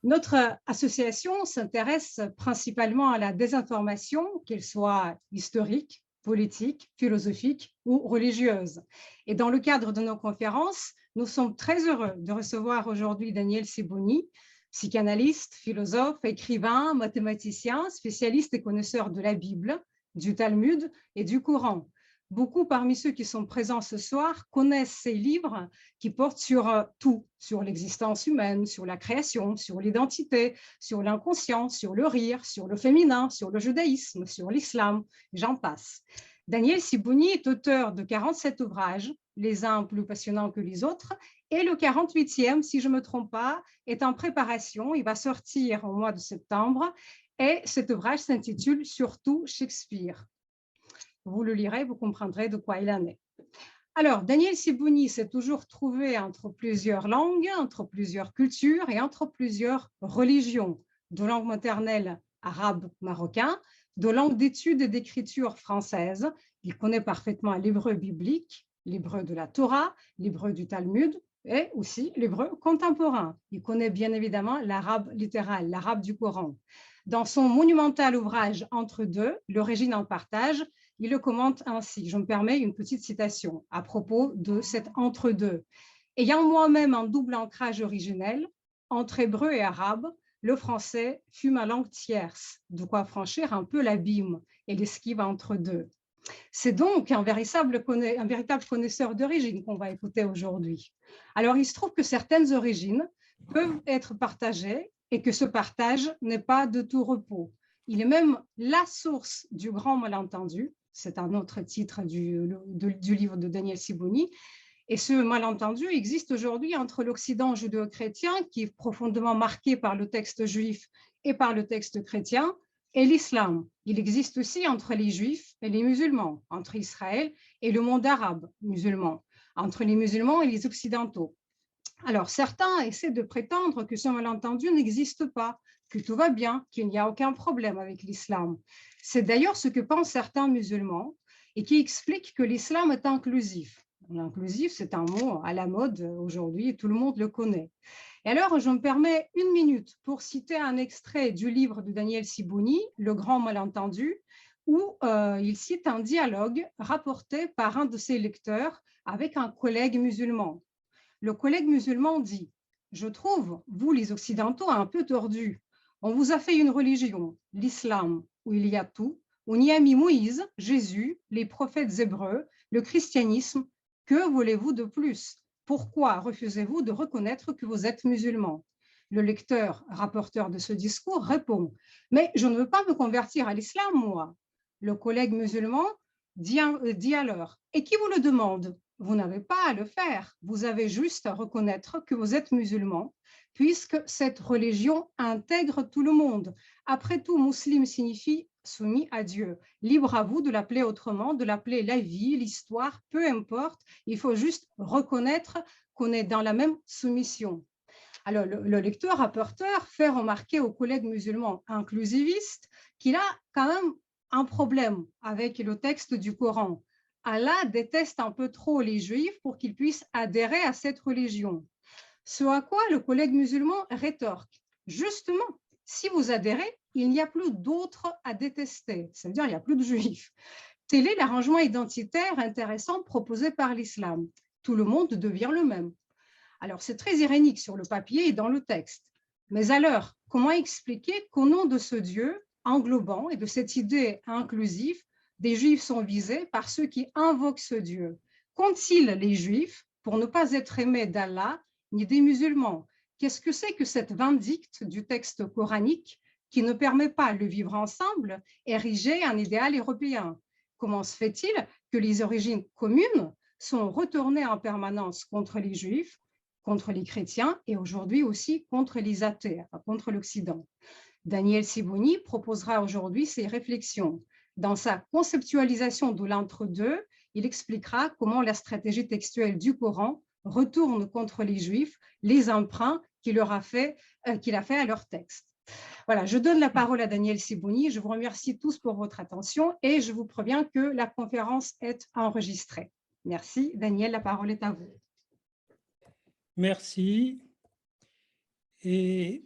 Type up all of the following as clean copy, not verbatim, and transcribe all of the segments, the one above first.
Notre association s'intéresse principalement à la désinformation, qu'elle soit historique, politique, philosophique ou religieuse. Et dans le cadre de nos conférences, nous sommes très heureux de recevoir aujourd'hui Daniel Sibony, psychanalyste, philosophe, écrivain, mathématicien, spécialiste et connaisseur de la Bible, du Talmud et du Coran. Beaucoup parmi ceux qui sont présents ce soir connaissent ces livres qui portent sur tout, sur l'existence humaine, sur la création, sur l'identité, sur l'inconscient, sur le rire, sur le féminin, sur le judaïsme, sur l'islam, j'en passe. Daniel Sibony est auteur de 47 ouvrages, les uns plus passionnants que les autres, et le 48e, si je ne me trompe pas, est en préparation. Il va sortir au mois de septembre et cet ouvrage s'intitule « Surtout Shakespeare ». Vous le lirez, vous comprendrez de quoi il en est. Alors, Daniel Sibony s'est toujours trouvé entre plusieurs langues, entre plusieurs cultures et entre plusieurs religions, de langue maternelle arabe marocain, de langue d'études et d'écriture française. Il connaît parfaitement l'hébreu biblique, l'hébreu de la Torah, l'hébreu du Talmud et aussi l'hébreu contemporain. Il connaît bien évidemment l'arabe littéral, l'arabe du Coran. Dans son monumental ouvrage « Entre deux, l'origine en partage », il le commente ainsi, je me permets une petite citation à propos de cet entre-deux. Ayant moi-même un double ancrage originel, entre hébreu et arabe, le français fut ma langue tierce, de quoi franchir un peu l'abîme et l'esquive entre deux. C'est donc un véritable connaisseur d'origine qu'on va écouter aujourd'hui. Alors, il se trouve que certaines origines peuvent être partagées et que ce partage n'est pas de tout repos. Il est même la source du grand malentendu. C'est un autre titre du livre de Daniel Sibony. Et ce malentendu existe aujourd'hui entre l'Occident judéo-chrétien, qui est profondément marqué par le texte juif et par le texte chrétien, et l'islam. Il existe aussi entre les juifs et les musulmans, entre Israël et le monde arabe musulman, entre les musulmans et les occidentaux. Alors, certains essaient de prétendre que ce malentendu n'existe pas, que tout va bien, qu'il n'y a aucun problème avec l'islam. C'est d'ailleurs ce que pensent certains musulmans et qui expliquent que l'islam est inclusif. L'inclusif, c'est un mot à la mode aujourd'hui, tout le monde le connaît. Et alors, je me permets une minute pour citer un extrait du livre de Daniel Sibony, Le Grand Malentendu, où il cite un dialogue rapporté par un de ses lecteurs avec un collègue musulman. Le collègue musulman dit « Je trouve, vous les Occidentaux, un peu tordus. On vous a fait une religion, l'islam, où il y a tout. On y a mis Moïse, Jésus, les prophètes hébreux, le christianisme. Que voulez-vous de plus? Pourquoi refusez-vous de reconnaître que vous êtes musulman ?» Le lecteur, rapporteur de ce discours, répond « Mais je ne veux pas me convertir à l'islam, moi. » Le collègue musulman dit alors « Et qui vous le demande ? Vous n'avez pas à le faire, vous avez juste à reconnaître que vous êtes musulman, puisque cette religion intègre tout le monde. Après tout, musulman signifie soumis à Dieu. Libre à vous de l'appeler autrement, de l'appeler la vie, l'histoire, peu importe, il faut juste reconnaître qu'on est dans la même soumission. » Alors, le lecteur rapporteur fait remarquer aux collègues musulmans inclusivistes qu'il a quand même un problème avec le texte du Coran. Allah déteste un peu trop les juifs pour qu'ils puissent adhérer à cette religion. Ce à quoi le collègue musulman rétorque « Justement, si vous adhérez, il n'y a plus d'autres à détester, ça veut dire qu'il n'y a plus de juifs. Tel est l'arrangement identitaire intéressant proposé par l'islam. Tout le monde devient le même. » Alors, c'est très irénique sur le papier et dans le texte. Mais alors, comment expliquer qu'au nom de ce Dieu englobant et de cette idée inclusive, des Juifs sont visés par ceux qui invoquent ce Dieu? Qu'ont-ils les Juifs pour ne pas être aimés d'Allah ni des musulmans? Qu'est-ce que c'est que cette vindicte du texte coranique qui ne permet pas le vivre ensemble, érigé un idéal européen? Comment se fait-il que les origines communes sont retournées en permanence contre les Juifs, contre les chrétiens et aujourd'hui aussi contre les athées, contre l'Occident? Daniel Sibony proposera aujourd'hui ses réflexions. Dans sa conceptualisation de l'entre-deux, il expliquera comment la stratégie textuelle du Coran retourne contre les Juifs les emprunts qu'il a fait à leur texte. Voilà, je donne la parole à Daniel Sibony. Je vous remercie tous pour votre attention et je vous préviens que la conférence est enregistrée. Merci. Daniel, la parole est à vous. Merci. Et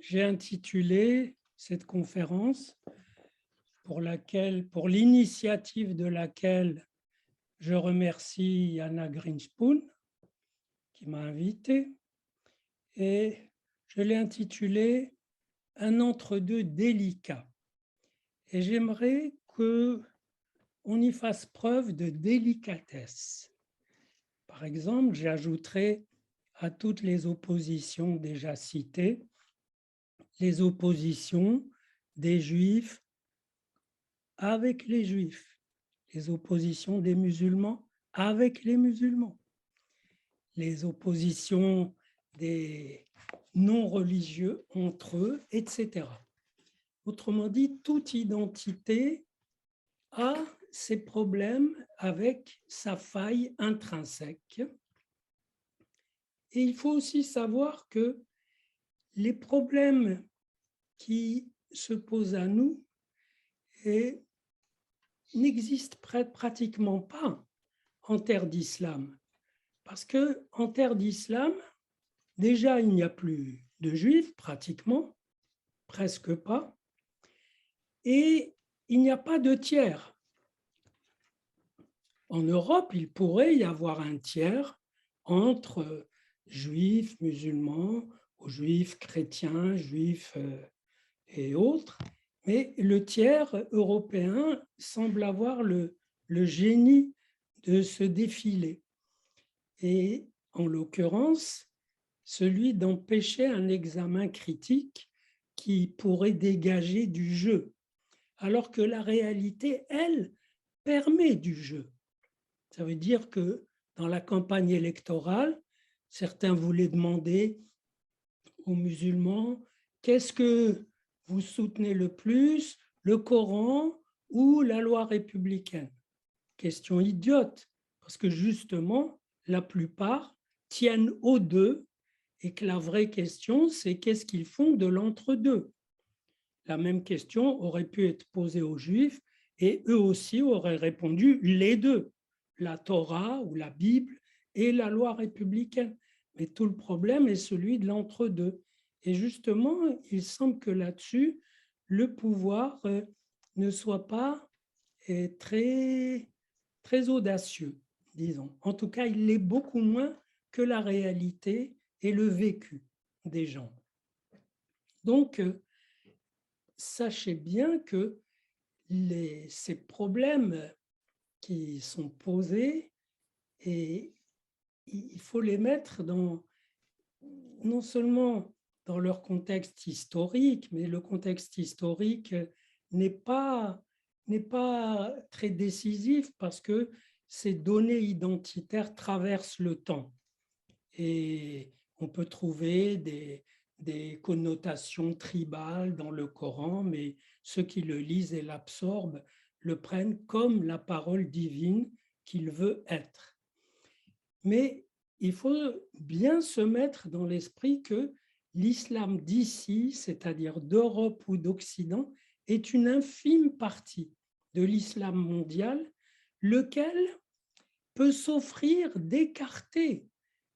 j'ai intitulé cette conférence, pour l'initiative de laquelle je remercie Yana Greenspoon, qui m'a invité, et je l'ai intitulé « Un entre-deux délicat ». Et j'aimerais qu'on y fasse preuve de délicatesse. Par exemple, j'ajouterai à toutes les oppositions déjà citées, les oppositions des Juifs avec les Juifs, les oppositions des musulmans avec les musulmans, les oppositions des non-religieux entre eux, etc. Autrement dit, toute identité a ses problèmes avec sa faille intrinsèque. Et il faut aussi savoir que les problèmes qui se posent à nous n'existent pratiquement pas en terre d'islam. Parce qu'en terre d'islam, déjà, il n'y a plus de juifs, pratiquement, presque pas, et il n'y a pas de tiers. En Europe, il pourrait y avoir un tiers entre juifs, musulmans, ou juifs, chrétiens, juifs et autres, mais le tiers européen semble avoir le génie de se défiler. Et en l'occurrence, celui d'empêcher un examen critique qui pourrait dégager du jeu, alors que la réalité, elle, permet du jeu. Ça veut dire que dans la campagne électorale, certains voulaient demander aux musulmans « Qu'est-ce que vous soutenez le plus, le Coran ou la loi républicaine ?» Question idiote, parce que justement, la plupart tiennent aux deux et que la vraie question, c'est qu'est-ce qu'ils font de l'entre-deux. La même question aurait pu être posée aux Juifs et eux aussi auraient répondu les deux, la Torah ou la Bible et la loi républicaine. Mais tout le problème est celui de l'entre-deux. Et justement, il semble que là-dessus, le pouvoir ne soit pas très, très audacieux, disons. En tout cas, il l'est beaucoup moins que la réalité et le vécu des gens. Donc, sachez bien que ces problèmes qui sont posés, et il faut les mettre non seulement dans leur contexte historique, mais le contexte historique n'est pas très décisif parce que ces données identitaires traversent le temps. Et on peut trouver des connotations tribales dans le Coran, mais ceux qui le lisent et l'absorbent le prennent comme la parole divine qu'il veut être. Mais il faut bien se mettre dans l'esprit que l'islam d'ici, c'est-à-dire d'Europe ou d'Occident, est une infime partie de l'islam mondial, lequel peut s'offrir d'écarter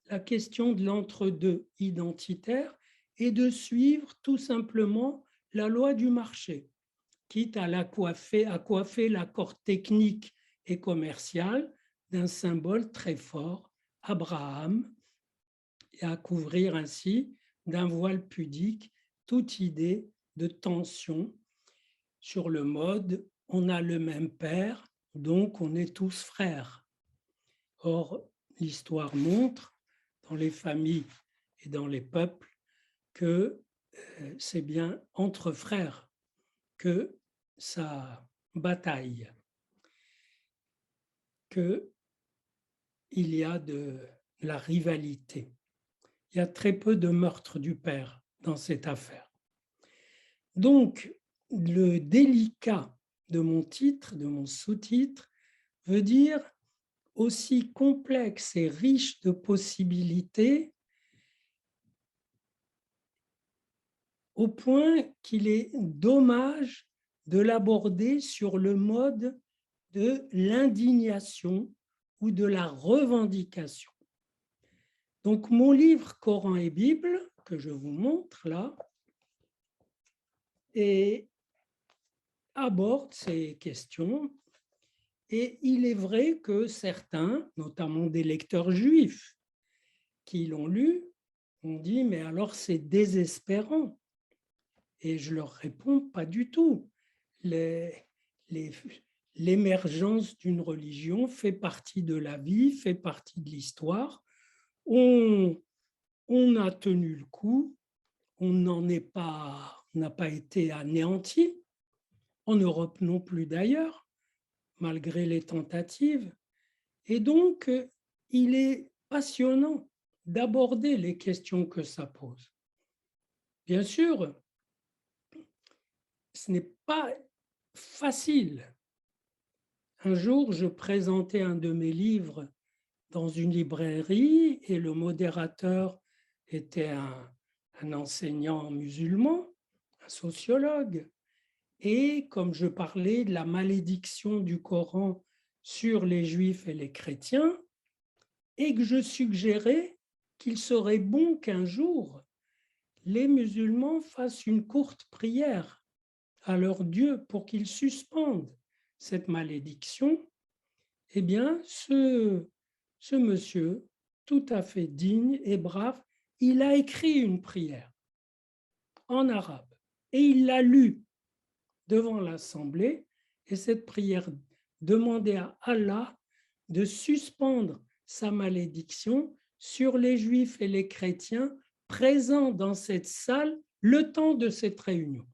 la question de l'entre-deux identitaire et de suivre tout simplement la loi du marché, quitte à coiffer l'accord technique et commercial d'un symbole très fort, Abraham, et à couvrir ainsi d'un voile pudique toute idée de tension sur le mode « on a le même père, donc on est tous frères ». Or, l'histoire montre, dans les familles et dans les peuples, que c'est bien entre frères que ça bataille, qu'il y a de la rivalité. Il y a très peu de meurtres du père dans cette affaire. Donc, le délicat de mon titre, de mon sous-titre, veut dire aussi complexe et riche de possibilités, au point qu'il est dommage de l'aborder sur le mode de l'indignation ou de la revendication. Donc, mon livre Coran et Bible, que je vous montre là, et aborde ces questions. Et il est vrai que certains, notamment des lecteurs juifs qui l'ont lu, ont dit « mais alors c'est désespérant ». Et je leur réponds « pas du tout ». L'émergence d'une religion fait partie de la vie, fait partie de l'histoire. On a tenu le coup, on n'a pas été anéanti, en Europe non plus d'ailleurs, malgré les tentatives. Et donc, il est passionnant d'aborder les questions que ça pose. Bien sûr, ce n'est pas facile. Un jour, je présentais un de mes livres dans une librairie et le modérateur était un enseignant musulman, un sociologue. Et comme je parlais de la malédiction du Coran sur les Juifs et les chrétiens, et que je suggérais qu'il serait bon qu'un jour, les musulmans fassent une courte prière à leur Dieu pour qu'ils suspendent cette malédiction, eh bien, ce monsieur, tout à fait digne et brave, il a écrit une prière en arabe et il l'a lue devant l'Assemblée, et cette prière demandait à Allah de suspendre sa malédiction sur les Juifs et les chrétiens présents dans cette salle le temps de cette réunion.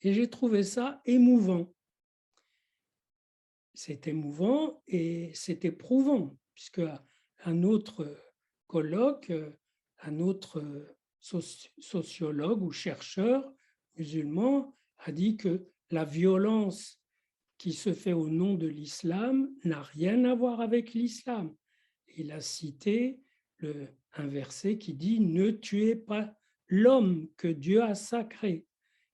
Et j'ai trouvé ça émouvant. C'est émouvant et c'est éprouvant, puisque un autre colloque, un autre sociologue ou chercheur musulman a dit que la violence qui se fait au nom de l'islam n'a rien à voir avec l'islam. Il a cité un verset qui dit « Ne tuez pas l'homme que Dieu a sacré ».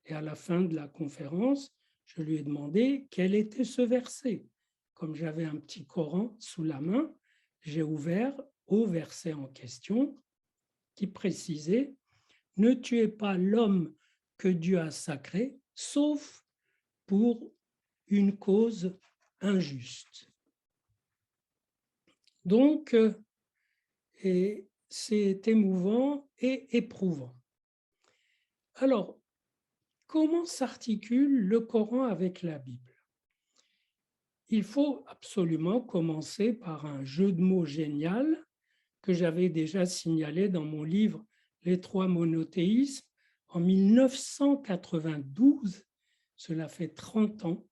Et à la fin de la conférence, je lui ai demandé quel était ce verset. Comme j'avais un petit Coran sous la main, j'ai ouvert au verset en question qui précisait « Ne tuez pas l'homme que Dieu a sacré, sauf pour une cause injuste. » Donc, c'est émouvant et éprouvant. Alors, comment s'articule le Coran avec la Bible? Il faut absolument commencer par un jeu de mots génial que j'avais déjà signalé dans mon livre « Les trois monothéismes » en 1992, cela fait 30 ans,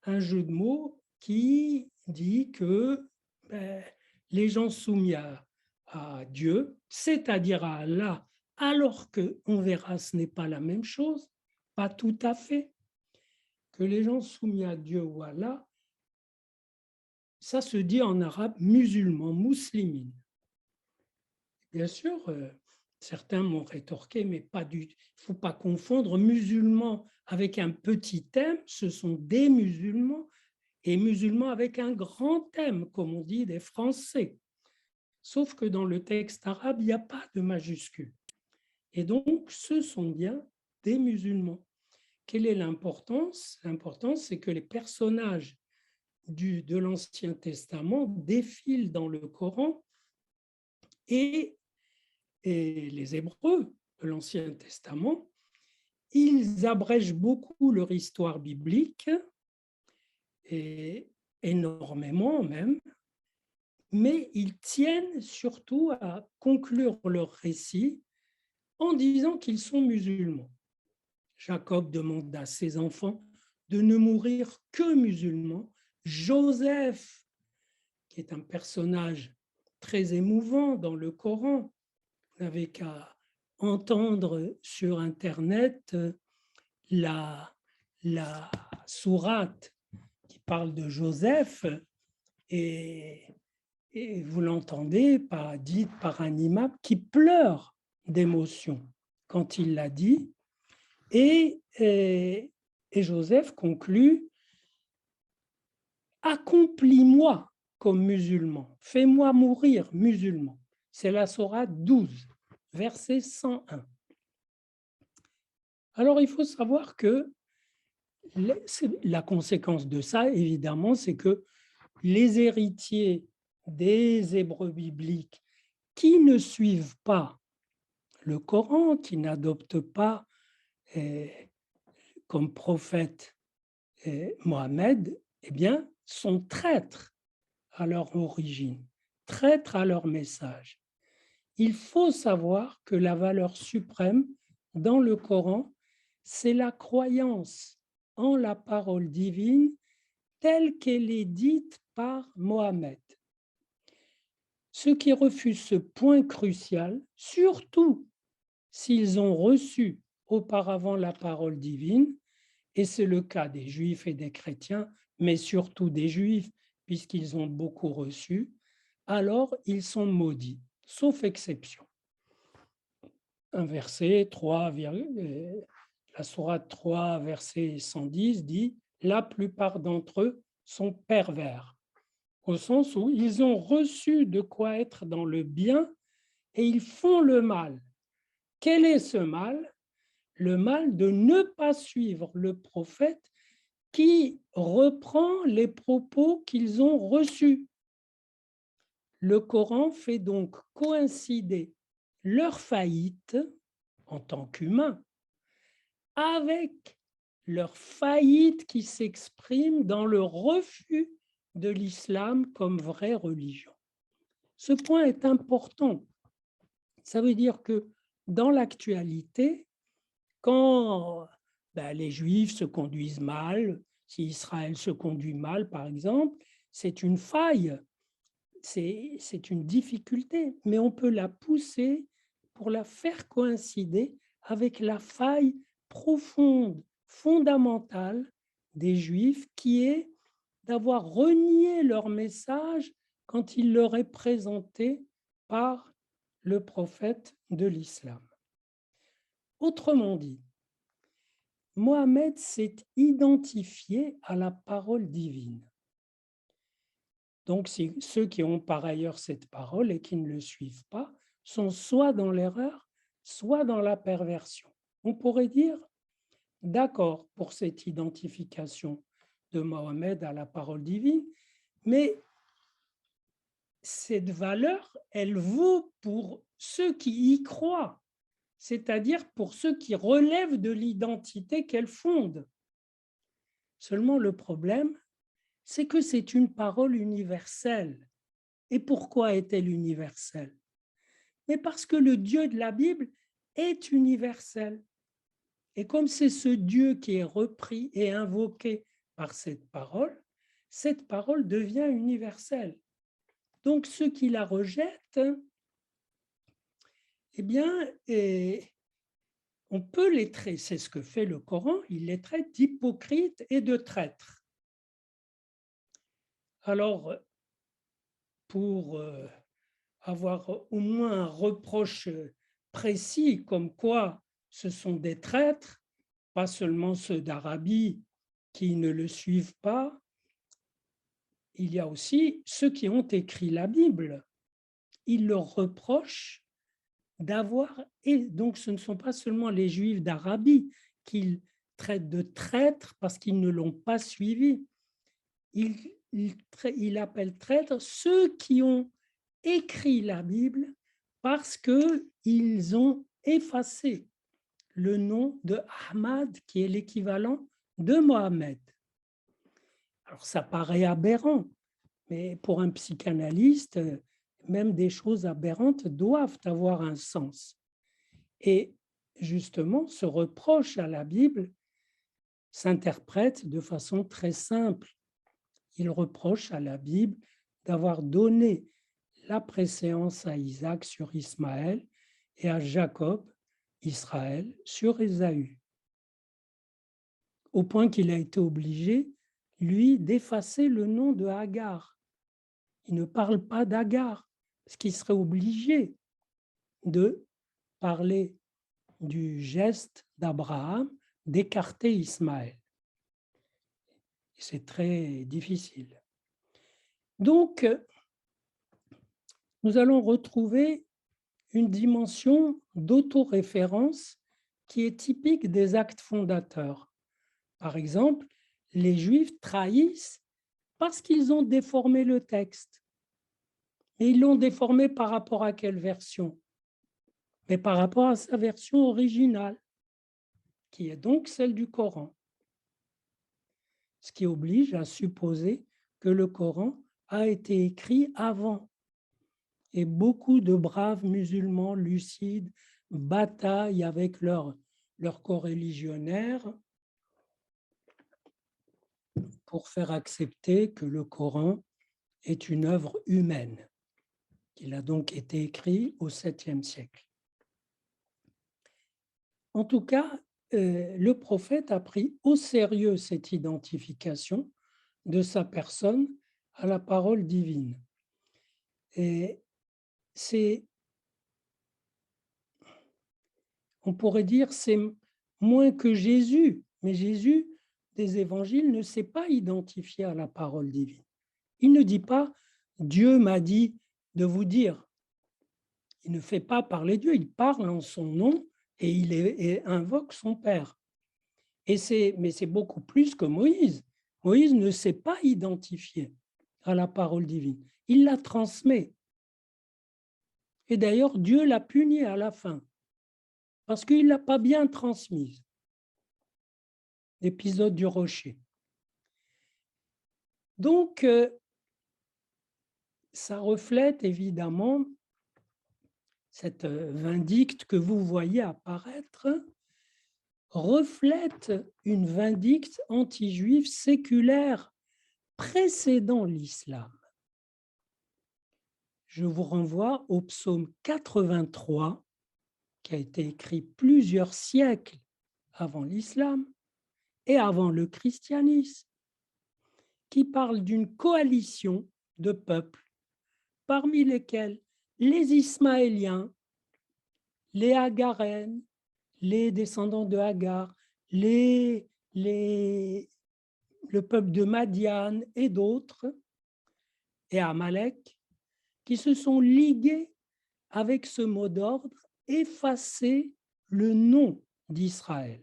un jeu de mots qui dit que les gens soumis à Dieu, c'est-à-dire à Allah, alors qu'on verra ce n'est pas la même chose, pas tout à fait, que les gens soumis à Dieu ou à Allah, ça se dit en arabe musulman, muslimine. Bien sûr, certains m'ont rétorqué, mais il ne faut pas confondre musulmans avec un petit thème, ce sont des musulmans, et musulmans avec un grand thème, comme on dit des Français. Sauf que dans le texte arabe, il n'y a pas de majuscule. Et donc, ce sont bien des musulmans. Quelle est l'importance? L'importance, c'est que les personnages de l'Ancien Testament défilent dans le Coran et les Hébreux de l'Ancien Testament, ils abrègent beaucoup leur histoire biblique, et énormément même, mais ils tiennent surtout à conclure leur récit en disant qu'ils sont musulmans. Jacob demande à ses enfants de ne mourir que musulmans. Joseph, qui est un personnage très émouvant dans le Coran, vous n'avez qu'à entendre sur Internet la sourate qui parle de Joseph, et vous l'entendez dite par un imam qui pleure d'émotion quand il l'a dit. Et Joseph conclut « Accomplis-moi comme musulman, fais-moi mourir musulman ». C'est la sourate 12, verset 101. Alors, il faut savoir que la conséquence de ça, évidemment, c'est que les héritiers des Hébreux bibliques qui ne suivent pas le Coran, qui n'adoptent pas comme prophète Mohammed, eh bien, sont traîtres à leur origine, traîtres à leur message. Il faut savoir que la valeur suprême dans le Coran, c'est la croyance en la parole divine telle qu'elle est dite par Mohammed. Ceux qui refusent ce point crucial, surtout s'ils ont reçu auparavant la parole divine, et c'est le cas des Juifs et des chrétiens, mais surtout des Juifs, puisqu'ils ont beaucoup reçu, alors ils sont maudits, sauf exception. Un verset 3, la sourate 3, verset 110 dit « La plupart d'entre eux sont pervers », au sens où ils ont reçu de quoi être dans le bien et ils font le mal. Quel est ce mal? Le mal de ne pas suivre le prophète qui reprend les propos qu'ils ont reçus. Le Coran fait donc coïncider leur faillite en tant qu'humains avec leur faillite qui s'exprime dans le refus de l'islam comme vraie religion. Ce point est important. Ça veut dire que dans l'actualité, quand les Juifs se conduisent mal, si Israël se conduit mal, par exemple, c'est une faille, c'est une difficulté, mais on peut la pousser pour la faire coïncider avec la faille profonde, fondamentale des Juifs, qui est d'avoir renié leur message quand il leur est présenté par le prophète de l'islam. Autrement dit, Mohammed s'est identifié à la parole divine. Donc, ceux qui ont par ailleurs cette parole et qui ne le suivent pas sont soit dans l'erreur, soit dans la perversion. On pourrait dire, d'accord pour cette identification de Mohammed à la parole divine, mais cette valeur, elle vaut pour ceux qui y croient, c'est-à-dire pour ceux qui relèvent de l'identité qu'elle fonde. Seulement le problème, c'est que c'est une parole universelle. Et pourquoi est-elle universelle? Mais parce que le Dieu de la Bible est universel. Et comme c'est ce Dieu qui est repris et invoqué par cette parole devient universelle. Donc ceux qui la rejettent, eh bien, on peut les traiter, c'est ce que fait le Coran, il les traite d'hypocrites et de traîtres. Alors, pour avoir au moins un reproche précis comme quoi ce sont des traîtres, pas seulement ceux d'Arabie qui ne le suivent pas, il y a aussi ceux qui ont écrit la Bible. Ils leur reprochent d'avoir, et donc ce ne sont pas seulement les Juifs d'Arabie qu'ils traitent de traîtres parce qu'ils ne l'ont pas suivi. Il appelle traîtres ceux qui ont écrit la Bible parce qu'ils ont effacé le nom de Ahmad, qui est l'équivalent de Mohammed. Alors ça paraît aberrant, mais pour un psychanalyste, même des choses aberrantes doivent avoir un sens. Et justement, ce reproche à la Bible s'interprète de façon très simple. Il reproche à la Bible d'avoir donné la préséance à Isaac sur Ismaël et à Jacob, Israël, sur Ésaü, au point qu'il a été obligé, lui, d'effacer le nom de Hagar. Il ne parle pas d'Hagar, parce qu'il serait obligé de parler du geste d'Abraham d'écarter Ismaël. C'est très difficile. Donc, nous allons retrouver une dimension d'autoréférence qui est typique des actes fondateurs. Par exemple, les Juifs trahissent parce qu'ils ont déformé le texte. Et ils l'ont déformé par rapport à quelle version? Mais par rapport à sa version originale, qui est donc celle du Coran. Ce qui oblige à supposer que le Coran a été écrit avant. Et beaucoup de braves musulmans lucides bataillent avec leurs coreligionnaires pour faire accepter que le Coran est une œuvre humaine, qu'il a donc été écrit au 7e siècle. En tout cas, le prophète a pris au sérieux cette identification de sa personne à la parole divine. Et on pourrait dire, c'est moins que Jésus, mais Jésus des évangiles ne s'est pas identifié à la parole divine. Il ne dit pas « Dieu m'a dit de vous dire ». Il ne fait pas parler Dieu, il parle en son nom et il invoque son Père. Mais c'est beaucoup plus que Moïse. Moïse ne s'est pas identifié à la parole divine. Il la transmet. Et d'ailleurs, Dieu l'a puni à la fin parce qu'il ne l'a pas bien transmise. L'épisode du rocher. Donc, ça reflète évidemment cette vindicte que vous voyez apparaître, reflète une vindicte anti-juive séculaire précédant l'islam. Je vous renvoie au psaume 83, qui a été écrit plusieurs siècles avant l'islam et avant le christianisme, qui parle d'une coalition de peuples, parmi lesquels les Ismaéliens, les Hagarènes, les descendants de Hagar, le peuple de Madian et d'autres, et Amalek, qui se sont ligués avec ce mot d'ordre, effacer le nom d'Israël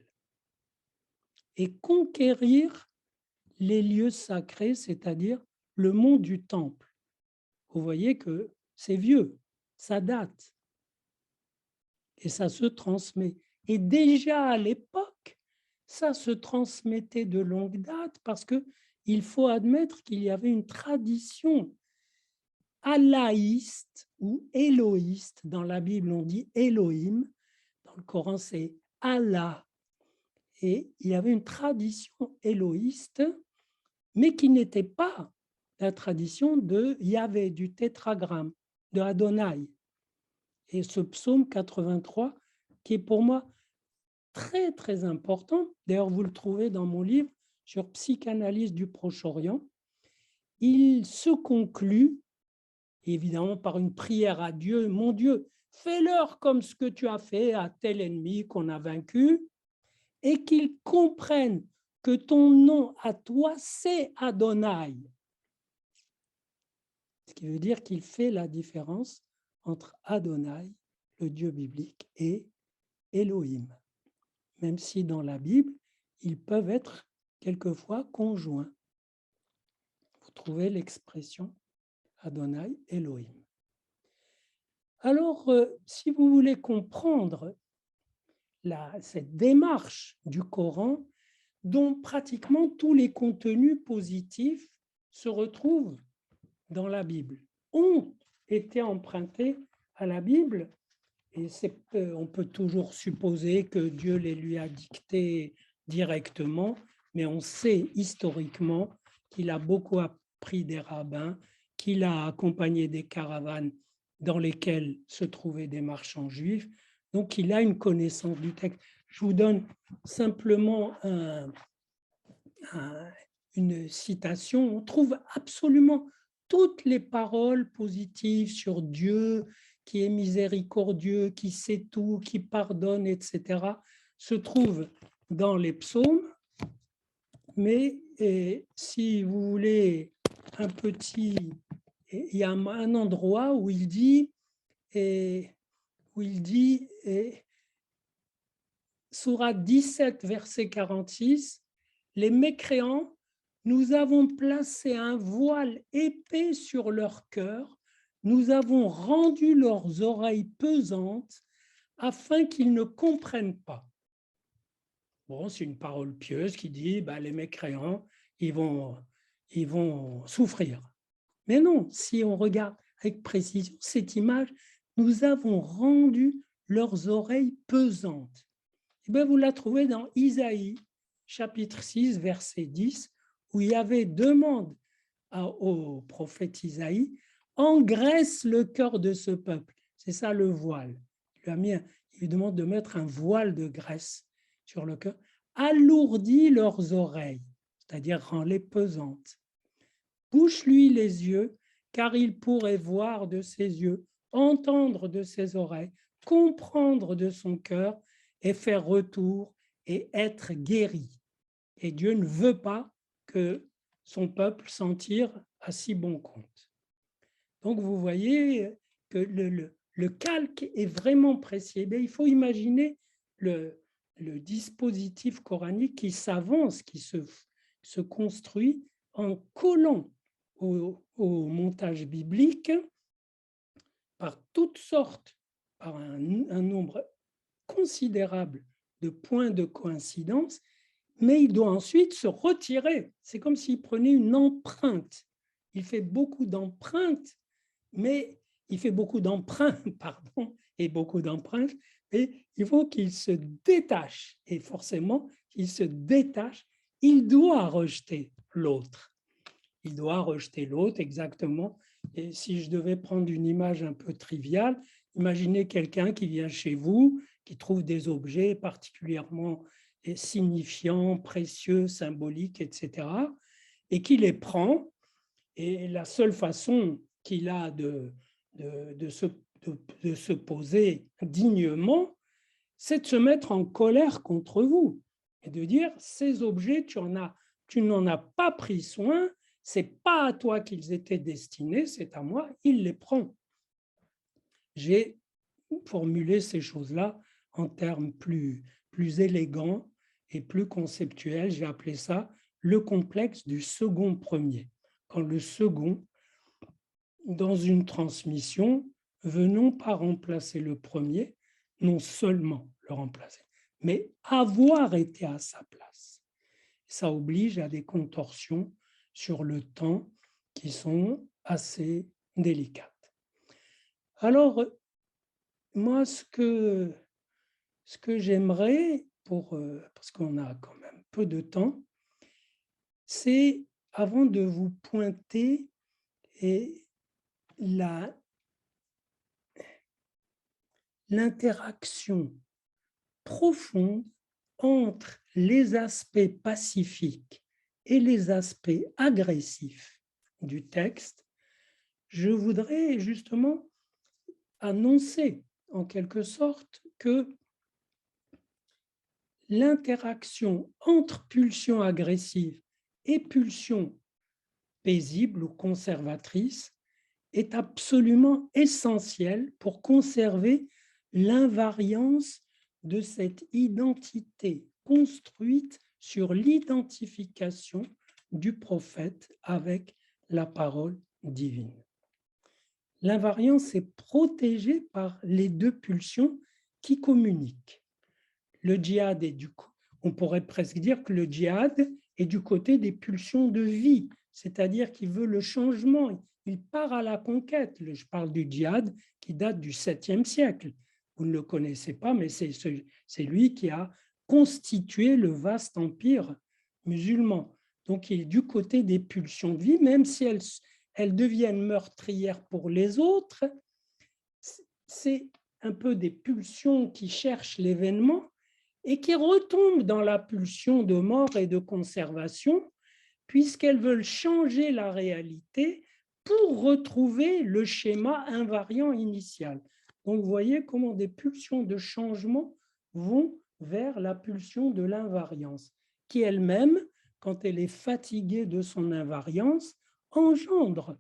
et conquérir les lieux sacrés, c'est-à-dire le mont du Temple. Vous voyez que c'est vieux, ça date et ça se transmet. Et déjà à l'époque, ça se transmettait de longue date parce qu'il faut admettre qu'il y avait une tradition allaïste ou éloïste. Dans la Bible, on dit Elohim. Dans le Coran, c'est Allah. Et il y avait une tradition éloïste, mais qui n'était pas la tradition de Yahvé, du tétragramme, de Adonai. Et ce psaume 83, qui est pour moi très, très important, d'ailleurs, vous le trouvez dans mon livre sur psychanalyse du Proche-Orient, il se conclut évidemment par une prière à Dieu. Mon Dieu, fais-leur comme ce que tu as fait à tel ennemi qu'on a vaincu, et qu'ils comprennent que ton nom à toi, c'est Adonai. Ce qui veut dire qu'il fait la différence entre Adonai, le Dieu biblique, et Elohim. Même si dans la Bible, ils peuvent être quelquefois conjoints. Vous trouvez l'expression Adonai, Elohim. Alors, si vous voulez comprendre cette démarche du Coran, dont pratiquement tous les contenus positifs se retrouvent dans la Bible, ont été empruntés à la Bible, et on peut toujours supposer que Dieu les lui a dictés directement, mais on sait historiquement qu'il a beaucoup appris des rabbins, qu'il a accompagné des caravanes dans lesquelles se trouvaient des marchands juifs, donc il a une connaissance du texte. Je vous donne simplement une citation. On trouve absolument toutes les paroles positives sur Dieu, qui est miséricordieux, qui sait tout, qui pardonne, etc., se trouvent dans les psaumes. Mais si vous voulez un petit... Il y a un endroit où il dit sourate 17, verset 46, les mécréants, nous avons placé un voile épais sur leur cœur, nous avons rendu leurs oreilles pesantes afin qu'ils ne comprennent pas. Bon, c'est une parole pieuse qui dit les mécréants, ils vont souffrir. Mais non, si on regarde avec précision cette image, nous avons rendu leurs oreilles pesantes. Et bien, vous la trouvez dans Isaïe, chapitre 6, verset 10, où Yahvé demande au prophète Isaïe, engraisse le cœur de ce peuple. C'est ça le voile. Il lui demande de mettre un voile de graisse sur le cœur. Alourdis leurs oreilles, c'est-à-dire rends-les pesantes. Bouche-lui les yeux, car il pourrait voir de ses yeux, entendre de ses oreilles, comprendre de son cœur et faire retour et être guéri. Et Dieu ne veut pas que son peuple s'en tire à si bon compte. Donc vous voyez que le calque est vraiment précis. Il faut imaginer le dispositif coranique qui s'avance, qui se construit en collant au montage biblique par toutes sortes, par un nombre considérable de points de coïncidence, mais il doit ensuite se retirer. C'est comme s'il prenait une empreinte. Il fait beaucoup d'empreintes, mais il fait beaucoup d'emprunts, pardon, et beaucoup d'empreintes, et il faut qu'il se détache. Et forcément, il se détache, il doit rejeter l'autre. Il doit rejeter l'autre, exactement. Et si je devais prendre une image un peu triviale, imaginez quelqu'un qui vient chez vous, qui trouve des objets particulièrement signifiants, précieux, symboliques, etc., et qui les prend, et la seule façon qu'il a de se poser dignement, c'est de se mettre en colère contre vous et de dire, ces objets, tu n'en as pas pris soin, c'est pas à toi qu'ils étaient destinés, c'est à moi, il les prend. J'ai formulé ces choses-là en termes plus élégants et plus conceptuels. J'ai appelé ça le complexe du second premier. Quand le second, dans une transmission, veut non pas remplacer le premier, non seulement le remplacer, mais avoir été à sa place. Ça oblige à des contorsions sur le temps qui sont assez délicates. Alors, moi, ce que j'aimerais, parce qu'on a quand même peu de temps, c'est, avant de vous pointer l'interaction profonde entre les aspects pacifiques et les aspects agressifs du texte, je voudrais justement annoncer en quelque sorte que l'interaction entre pulsions agressives et pulsions paisibles ou conservatrices est absolument essentielle pour conserver l'invariance de cette identité construite sur l'identification du prophète avec la parole divine. L'invariance est protégée par les deux pulsions qui communiquent. Le djihad est on pourrait presque dire que le djihad est du côté des pulsions de vie, c'est-à-dire qu'il veut le changement, il part à la conquête. Je parle du djihad qui date du 7e siècle. Vous ne le connaissez pas, mais c'est lui qui a constitué le vaste empire musulman. Donc, il est du côté des pulsions de vie, même si elles deviennent meurtrières pour les autres. C'est un peu des pulsions qui cherchent l'événement et qui retombent dans la pulsion de mort et de conservation, puisqu'elles veulent changer la réalité pour retrouver le schéma invariant initial. Donc, vous voyez comment des pulsions de changement vont vers la pulsion de l'invariance, qui elle-même, quand elle est fatiguée de son invariance, engendre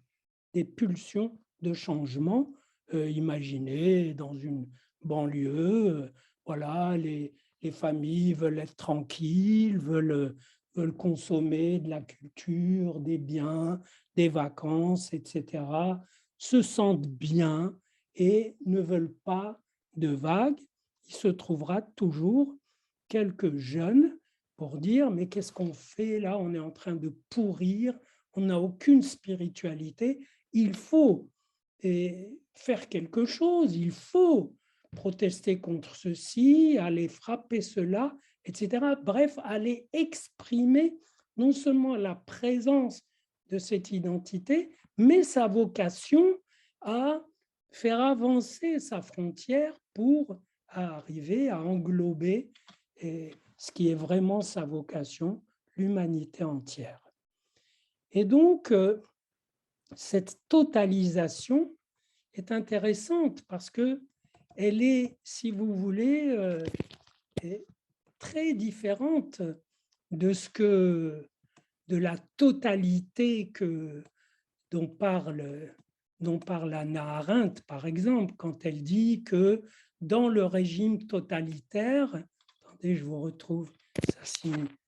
des pulsions de changement. Imaginez dans une banlieue, voilà, les familles veulent être tranquilles, veulent consommer de la culture, des biens, des vacances, etc., se sentent bien et ne veulent pas de vagues. Il se trouvera toujours quelques jeunes pour dire, mais qu'est-ce qu'on fait là? On est en train de pourrir, on n'a aucune spiritualité. Il faut faire quelque chose, il faut protester contre ceci, aller frapper cela, etc. Bref, aller exprimer non seulement la présence de cette identité, mais sa vocation à faire avancer sa frontière pour arriver à englober ce qui est vraiment sa vocation, l'humanité entière. Et donc, cette totalisation est intéressante parce que elle est, si vous voulez, très différente de la totalité dont parle Hannah Arendt, par exemple, quand elle dit que dans le régime totalitaire, attendez, je vous retrouve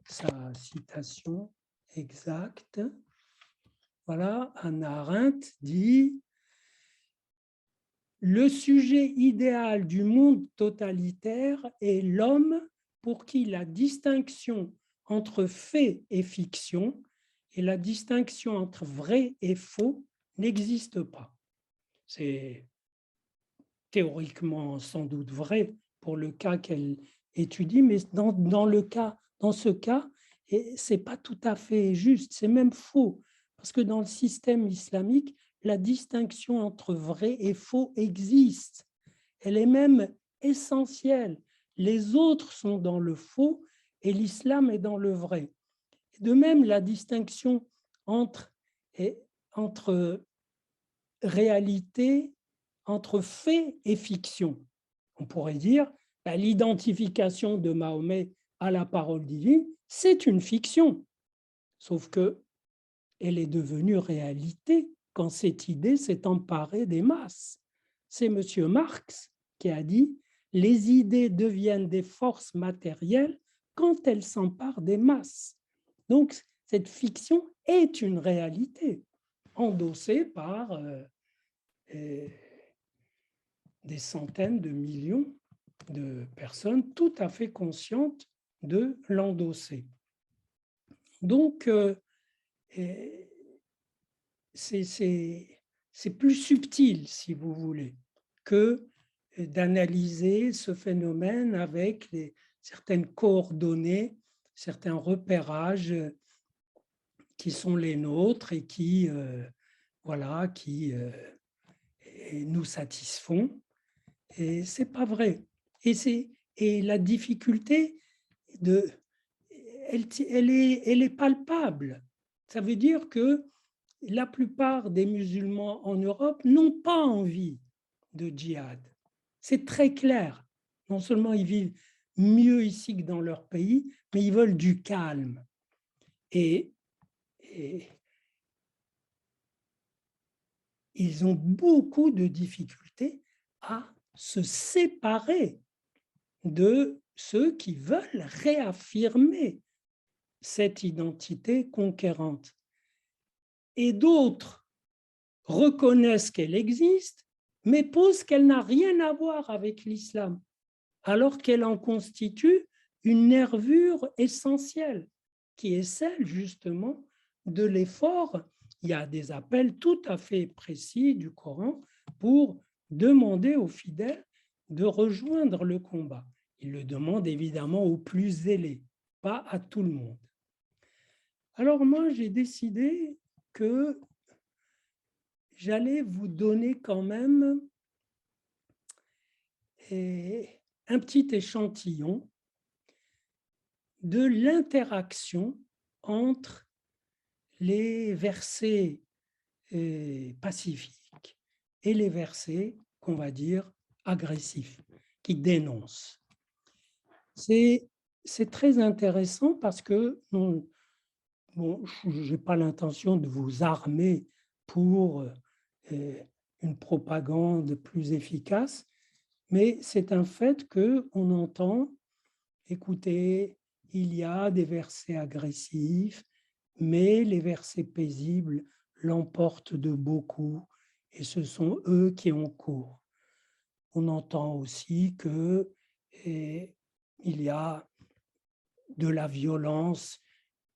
sa citation exacte. Voilà, Hannah Arendt dit: le sujet idéal du monde totalitaire est l'homme pour qui la distinction entre fait et fiction et la distinction entre vrai et faux n'existe pas. C'est théoriquement sans doute vrai pour le cas qu'elle étudie, mais dans ce cas, ce n'est pas tout à fait juste, c'est même faux, parce que dans le système islamique, la distinction entre vrai et faux existe. Elle est même essentielle. Les autres sont dans le faux et l'islam est dans le vrai. De même, la distinction entre réalité, entre fait et fiction. On pourrait dire l'identification de Mahomet à la parole divine, c'est une fiction, sauf que elle est devenue réalité quand cette idée s'est emparée des masses. C'est M. Marx qui a dit « Les idées deviennent des forces matérielles quand elles s'emparent des masses ». Donc, cette fiction est une réalité endossée par des centaines de millions de personnes tout à fait conscientes de l'endosser. Donc, c'est plus subtil, si vous voulez, que d'analyser ce phénomène avec certaines coordonnées, certains repérages qui sont les nôtres et qui nous satisfont. Et ce n'est pas vrai. Et la difficulté, elle est palpable. Ça veut dire que la plupart des musulmans en Europe n'ont pas envie de djihad. C'est très clair. Non seulement ils vivent mieux ici que dans leur pays, mais ils veulent du calme. Et ils ont beaucoup de difficultés à se séparer de ceux qui veulent réaffirmer cette identité conquérante. Et d'autres reconnaissent qu'elle existe, mais posent qu'elle n'a rien à voir avec l'islam, alors qu'elle en constitue une nervure essentielle, qui est celle justement de l'effort. Il y a des appels tout à fait précis du Coran pour demander aux fidèles de rejoindre le combat. Il le demande évidemment aux plus zélés, pas à tout le monde. Alors moi, j'ai décidé que j'allais vous donner quand même un petit échantillon de l'interaction entre les versets pacifiques et les versets, qu'on va dire, agressifs, qui dénoncent. C'est très intéressant parce que je n'ai pas l'intention de vous armer pour une propagande plus efficace, mais c'est un fait qu'on entend écoutez, il y a des versets agressifs, mais les versets paisibles l'emportent de beaucoup et ce sont eux qui ont cours. On entend aussi que il y a de la violence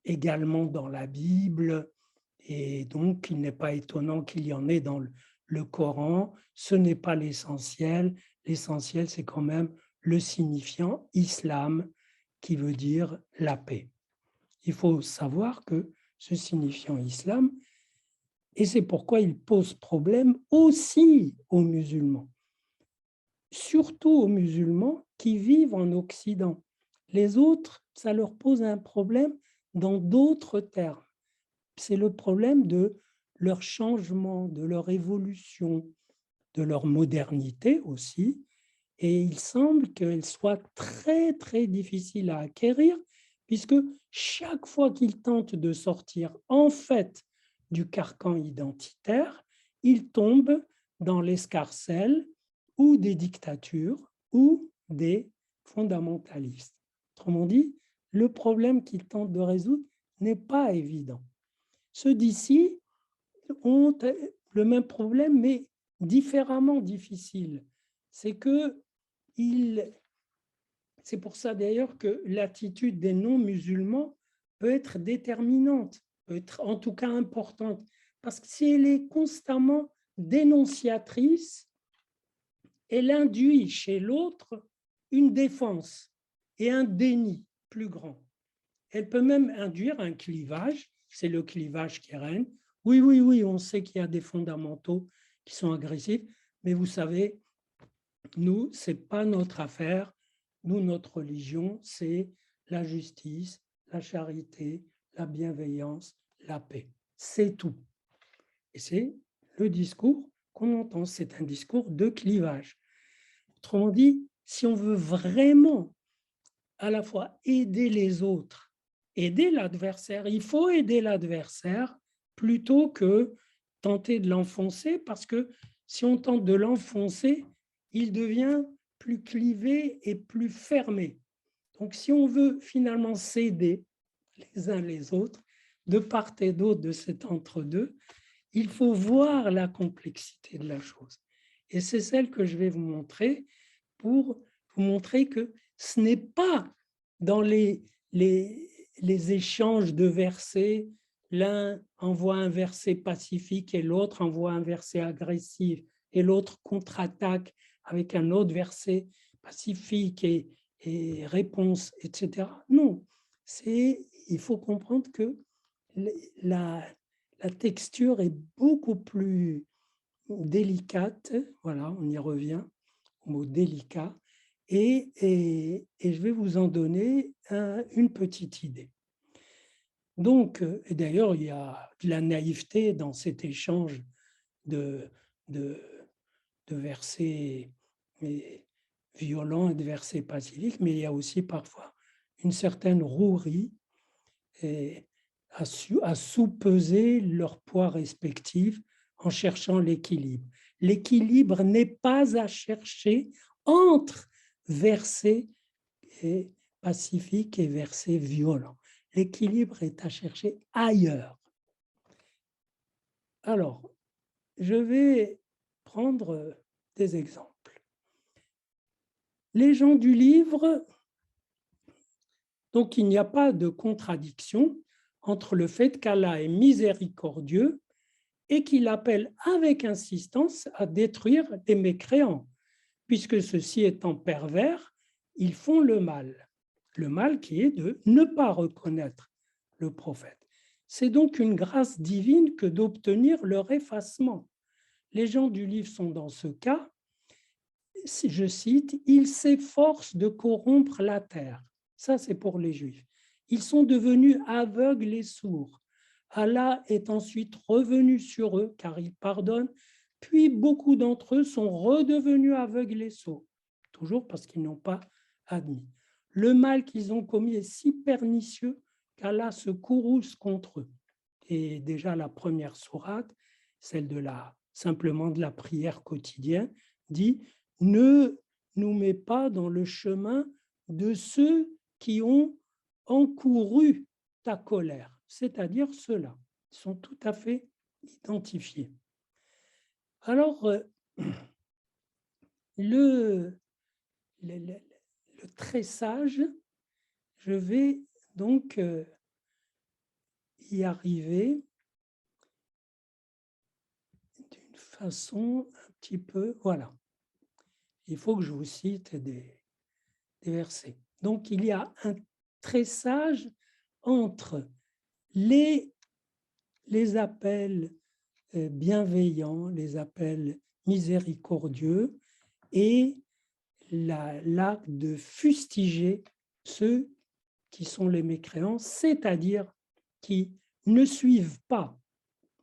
également dans la Bible, et donc il n'est pas étonnant qu'il y en ait dans le Coran. Ce n'est pas l'essentiel. L'essentiel, c'est quand même le signifiant islam, qui veut dire la paix. Il faut savoir que ce signifiant islam, et c'est pourquoi il pose problème aussi aux musulmans, surtout aux musulmans qui vivent en Occident. Les autres, ça leur pose un problème dans d'autres termes. C'est le problème de leur changement, de leur évolution, de leur modernité aussi. Et il semble qu'elle soit très, très difficile à acquérir, puisque chaque fois qu'ils tentent de sortir en fait du carcan identitaire, ils tombent dans l'escarcelle ou des dictatures ou des fondamentalistes. Autrement dit, le problème qu'ils tentent de résoudre n'est pas évident. Ceux d'ici ont le même problème, mais différemment difficile. C'est que c'est pour ça d'ailleurs que l'attitude des non-musulmans peut être déterminante, peut être en tout cas importante, parce que si elle est constamment dénonciatrice, elle induit chez l'autre une défense et un déni plus grand. Elle peut même induire un clivage, c'est le clivage qui règne. Oui, oui, oui, on sait qu'il y a des fondamentaux qui sont agressifs, mais vous savez, nous, ce n'est pas notre affaire. Nous, notre religion, c'est la justice, la charité, la bienveillance, la paix. C'est tout. Et c'est le discours qu'on entend. C'est un discours de clivage. Autrement dit, si on veut vraiment à la fois aider les autres, aider l'adversaire, il faut aider l'adversaire plutôt que tenter de l'enfoncer, parce que si on tente de l'enfoncer, il devient plus clivé et plus fermé. Donc, si on veut finalement s'aider les uns les autres, de part et d'autre de cet entre-deux, il faut voir la complexité de la chose. Et c'est celle que je vais vous montrer pour vous montrer que ce n'est pas dans les échanges de versets, l'un envoie un verset pacifique et l'autre envoie un verset agressif et l'autre contre-attaque avec un autre verset pacifique et réponse, etc. Non, il faut comprendre que la texture est beaucoup plus délicate, voilà, on y revient, au mot délicat, et je vais vous en donner une petite idée. Donc, et d'ailleurs, il y a de la naïveté dans cet échange de versets violents et de versets pacifiques, mais il y a aussi parfois une certaine rouerie à sous-peser leur poids respectif en cherchant l'équilibre. L'équilibre n'est pas à chercher entre versets pacifiques et versets violents. L'équilibre est à chercher ailleurs. Alors, je vais prendre des exemples. Les gens du livre, donc il n'y a pas de contradiction entre le fait qu'Allah est miséricordieux et qu'il appelle avec insistance à détruire les mécréants, puisque ceux-ci étant pervers, ils font le mal qui est de ne pas reconnaître le prophète. C'est donc une grâce divine que d'obtenir leur effacement. Les gens du livre sont dans ce cas, je cite, « Ils s'efforcent de corrompre la terre ». Ça, c'est pour les Juifs. Ils sont devenus aveugles et sourds. Allah est ensuite revenu sur eux, car il pardonne, puis beaucoup d'entre eux sont redevenus aveugles et sourds, toujours parce qu'ils n'ont pas admis. Le mal qu'ils ont commis est si pernicieux qu'Allah se courrouce contre eux. Et déjà la première sourate, celle simplement de la prière quotidienne, dit « Ne nous mets pas dans le chemin de ceux qui ont encouru ta colère, c'est-à-dire ceux-là. Ils sont tout à fait identifiés. Alors, le tressage, je vais donc y arriver d'une façon un petit peu, voilà. Il faut que je vous cite des versets. Donc, il y a un tressage entre les appels bienveillants, les appels miséricordieux et l'acte de fustiger ceux qui sont les mécréants, c'est-à-dire qui ne suivent pas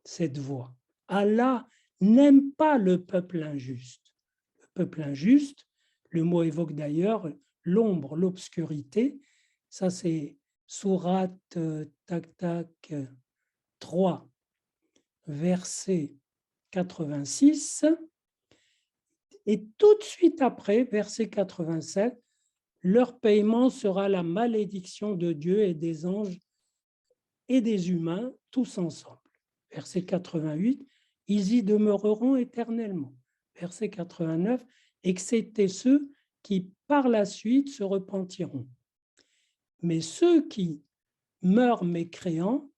cette voie. Allah n'aime pas le peuple injuste. Le peuple injuste, le mot évoque d'ailleurs l'ombre, l'obscurité. Ça, c'est sourate 3, verset 86. Et tout de suite après, verset 87, leur paiement sera la malédiction de Dieu et des anges et des humains, tous ensemble. Verset 88, ils y demeureront éternellement. Verset 89, excepté ceux qui par la suite se repentiront. Mais ceux qui meurent mécréants,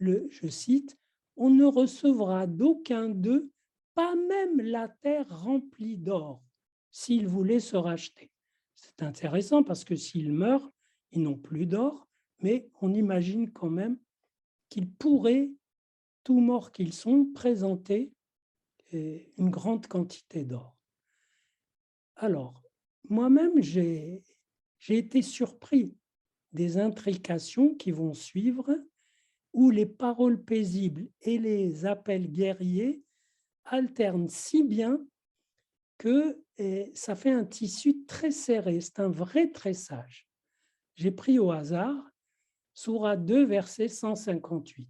je cite, on ne recevra d'aucun d'eux, pas même la terre remplie d'or, s'ils voulaient se racheter. C'est intéressant parce que s'ils meurent, ils n'ont plus d'or, mais on imagine quand même qu'ils pourraient, tout morts qu'ils sont, présenter une grande quantité d'or. Alors, moi-même, j'ai été surpris des intrications qui vont suivre, où les paroles paisibles et les appels guerriers alternent si bien que ça fait un tissu très serré. C'est un vrai tressage. J'ai pris au hasard Sourate 2, verset 158.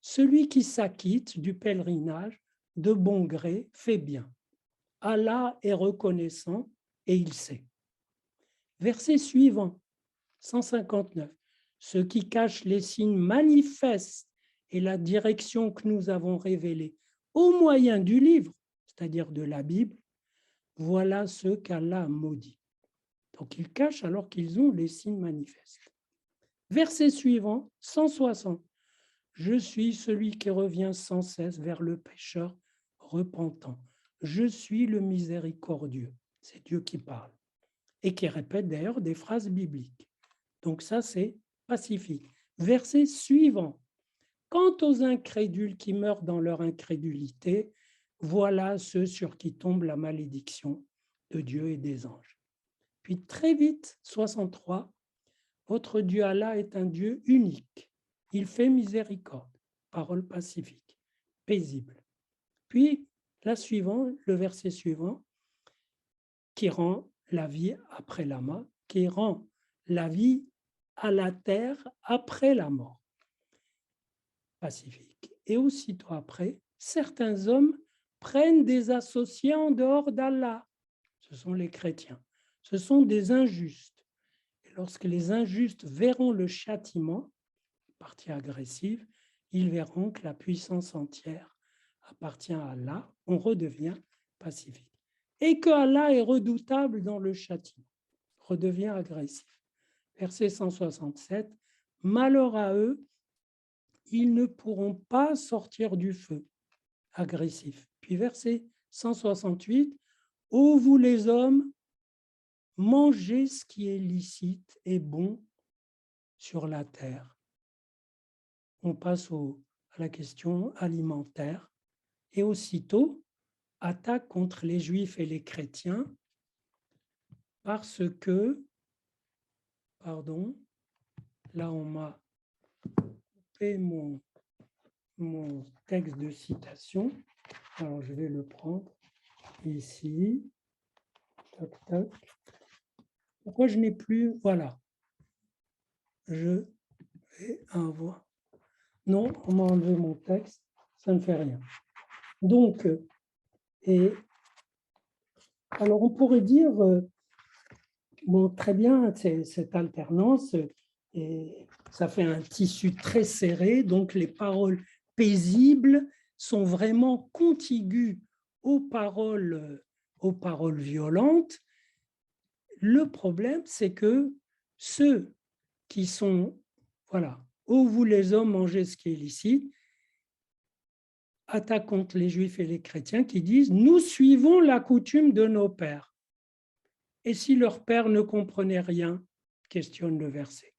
Celui qui s'acquitte du pèlerinage de bon gré fait bien. Allah est reconnaissant et il sait. Verset suivant, 159. Ceux qui cachent les signes manifestes et la direction que nous avons révélée au moyen du livre, c'est-à-dire de la Bible, voilà ceux qu'Allah a maudits. Donc ils cachent alors qu'ils ont les signes manifestes. Verset suivant, 160. Je suis celui qui revient sans cesse vers le pécheur repentant. Je suis le miséricordieux. C'est Dieu qui parle et qui répète d'ailleurs des phrases bibliques. Donc ça, c'est pacifique. Verset suivant. Quant aux incrédules qui meurent dans leur incrédulité, voilà ceux sur qui tombe la malédiction de Dieu et des anges. Puis très vite, 63, votre Dieu Allah est un Dieu unique. Il fait miséricorde. Parole pacifique, paisible. Puis le verset suivant, qui rend la vie après la mort, qui rend la vie à la terre après la mort. Pacifique. Et aussitôt après, certains hommes prennent des associés en dehors d'Allah. Ce sont les chrétiens. Ce sont des injustes. Et lorsque les injustes verront le châtiment, partie agressive, ils verront que la puissance entière appartient à Allah. On redevient pacifique. Et que Allah est redoutable dans le châtiment. Redevient agressif. Verset 167. Malheur à eux, ils ne pourront pas sortir du feu. Agressif. Puis verset 168. Ô vous les hommes, mangez ce qui est licite et bon sur la terre. On passe à la question alimentaire. Et aussitôt, attaque contre les Juifs et les chrétiens parce que, pardon, là on m'a coupé mon texte de citation. Alors je vais le prendre ici. Tac, tac. Pourquoi je n'ai plus, voilà. Je vais avoir. Non, on m'a enlevé mon texte, ça ne fait rien. Donc, alors on pourrait dire, bon, très bien, cette alternance, et ça fait un tissu très serré, donc les paroles paisibles sont vraiment contiguës aux paroles violentes. Le problème, c'est que ceux qui sont, voilà, ô vous les hommes, mangez ce qui est licite, attaquent contre les juifs et les chrétiens qui disent « nous suivons la coutume de nos pères ». Et si leurs pères ne comprenaient rien, questionne le verset.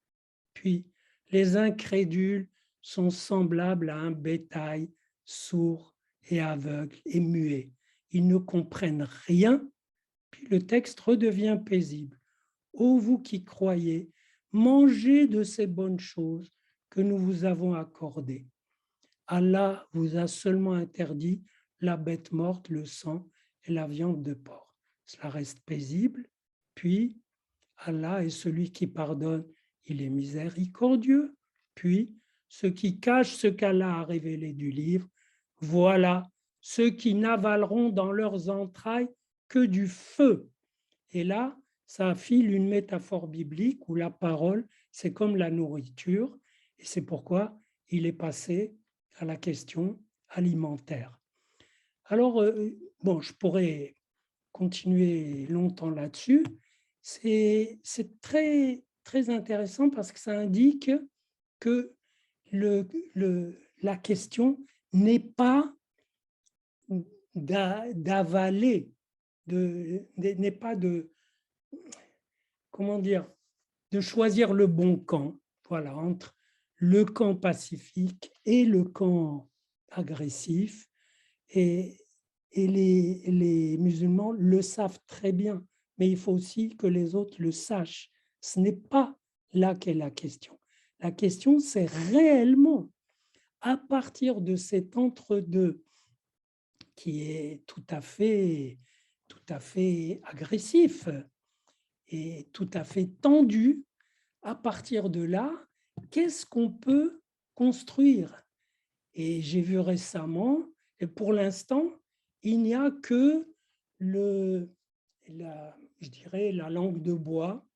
Puis, les incrédules sont semblables à un bétail sourd et aveugle et muet. Ils ne comprennent rien, puis le texte redevient paisible. Ô vous qui croyez, mangez de ces bonnes choses que nous vous avons accordées. Allah vous a seulement interdit la bête morte, le sang et la viande de porc. Cela reste paisible. Puis, Allah est celui qui pardonne, il est miséricordieux. Puis, ceux qui cachent ce qu'Allah a révélé du livre, voilà ceux qui n'avaleront dans leurs entrailles que du feu. Et là, ça file une métaphore biblique où la parole, c'est comme la nourriture, et c'est pourquoi il est passé à la question alimentaire. Alors, bon, je pourrais continuer longtemps là-dessus. C'est très, très intéressant parce que ça indique que la question n'est pas d'avaler, n'est pas de, comment dire, de choisir le bon camp, voilà, entre le camp pacifique et le camp agressif. Et les musulmans le savent très bien, mais il faut aussi que les autres le sachent. Ce n'est pas là qu'est la question. La question, c'est réellement, à partir de cet entre-deux qui est tout à fait agressif et tout à fait tendu, à partir de là, qu'est-ce qu'on peut construire? Et j'ai vu récemment, et pour l'instant, il n'y a que je dirais la langue de bois,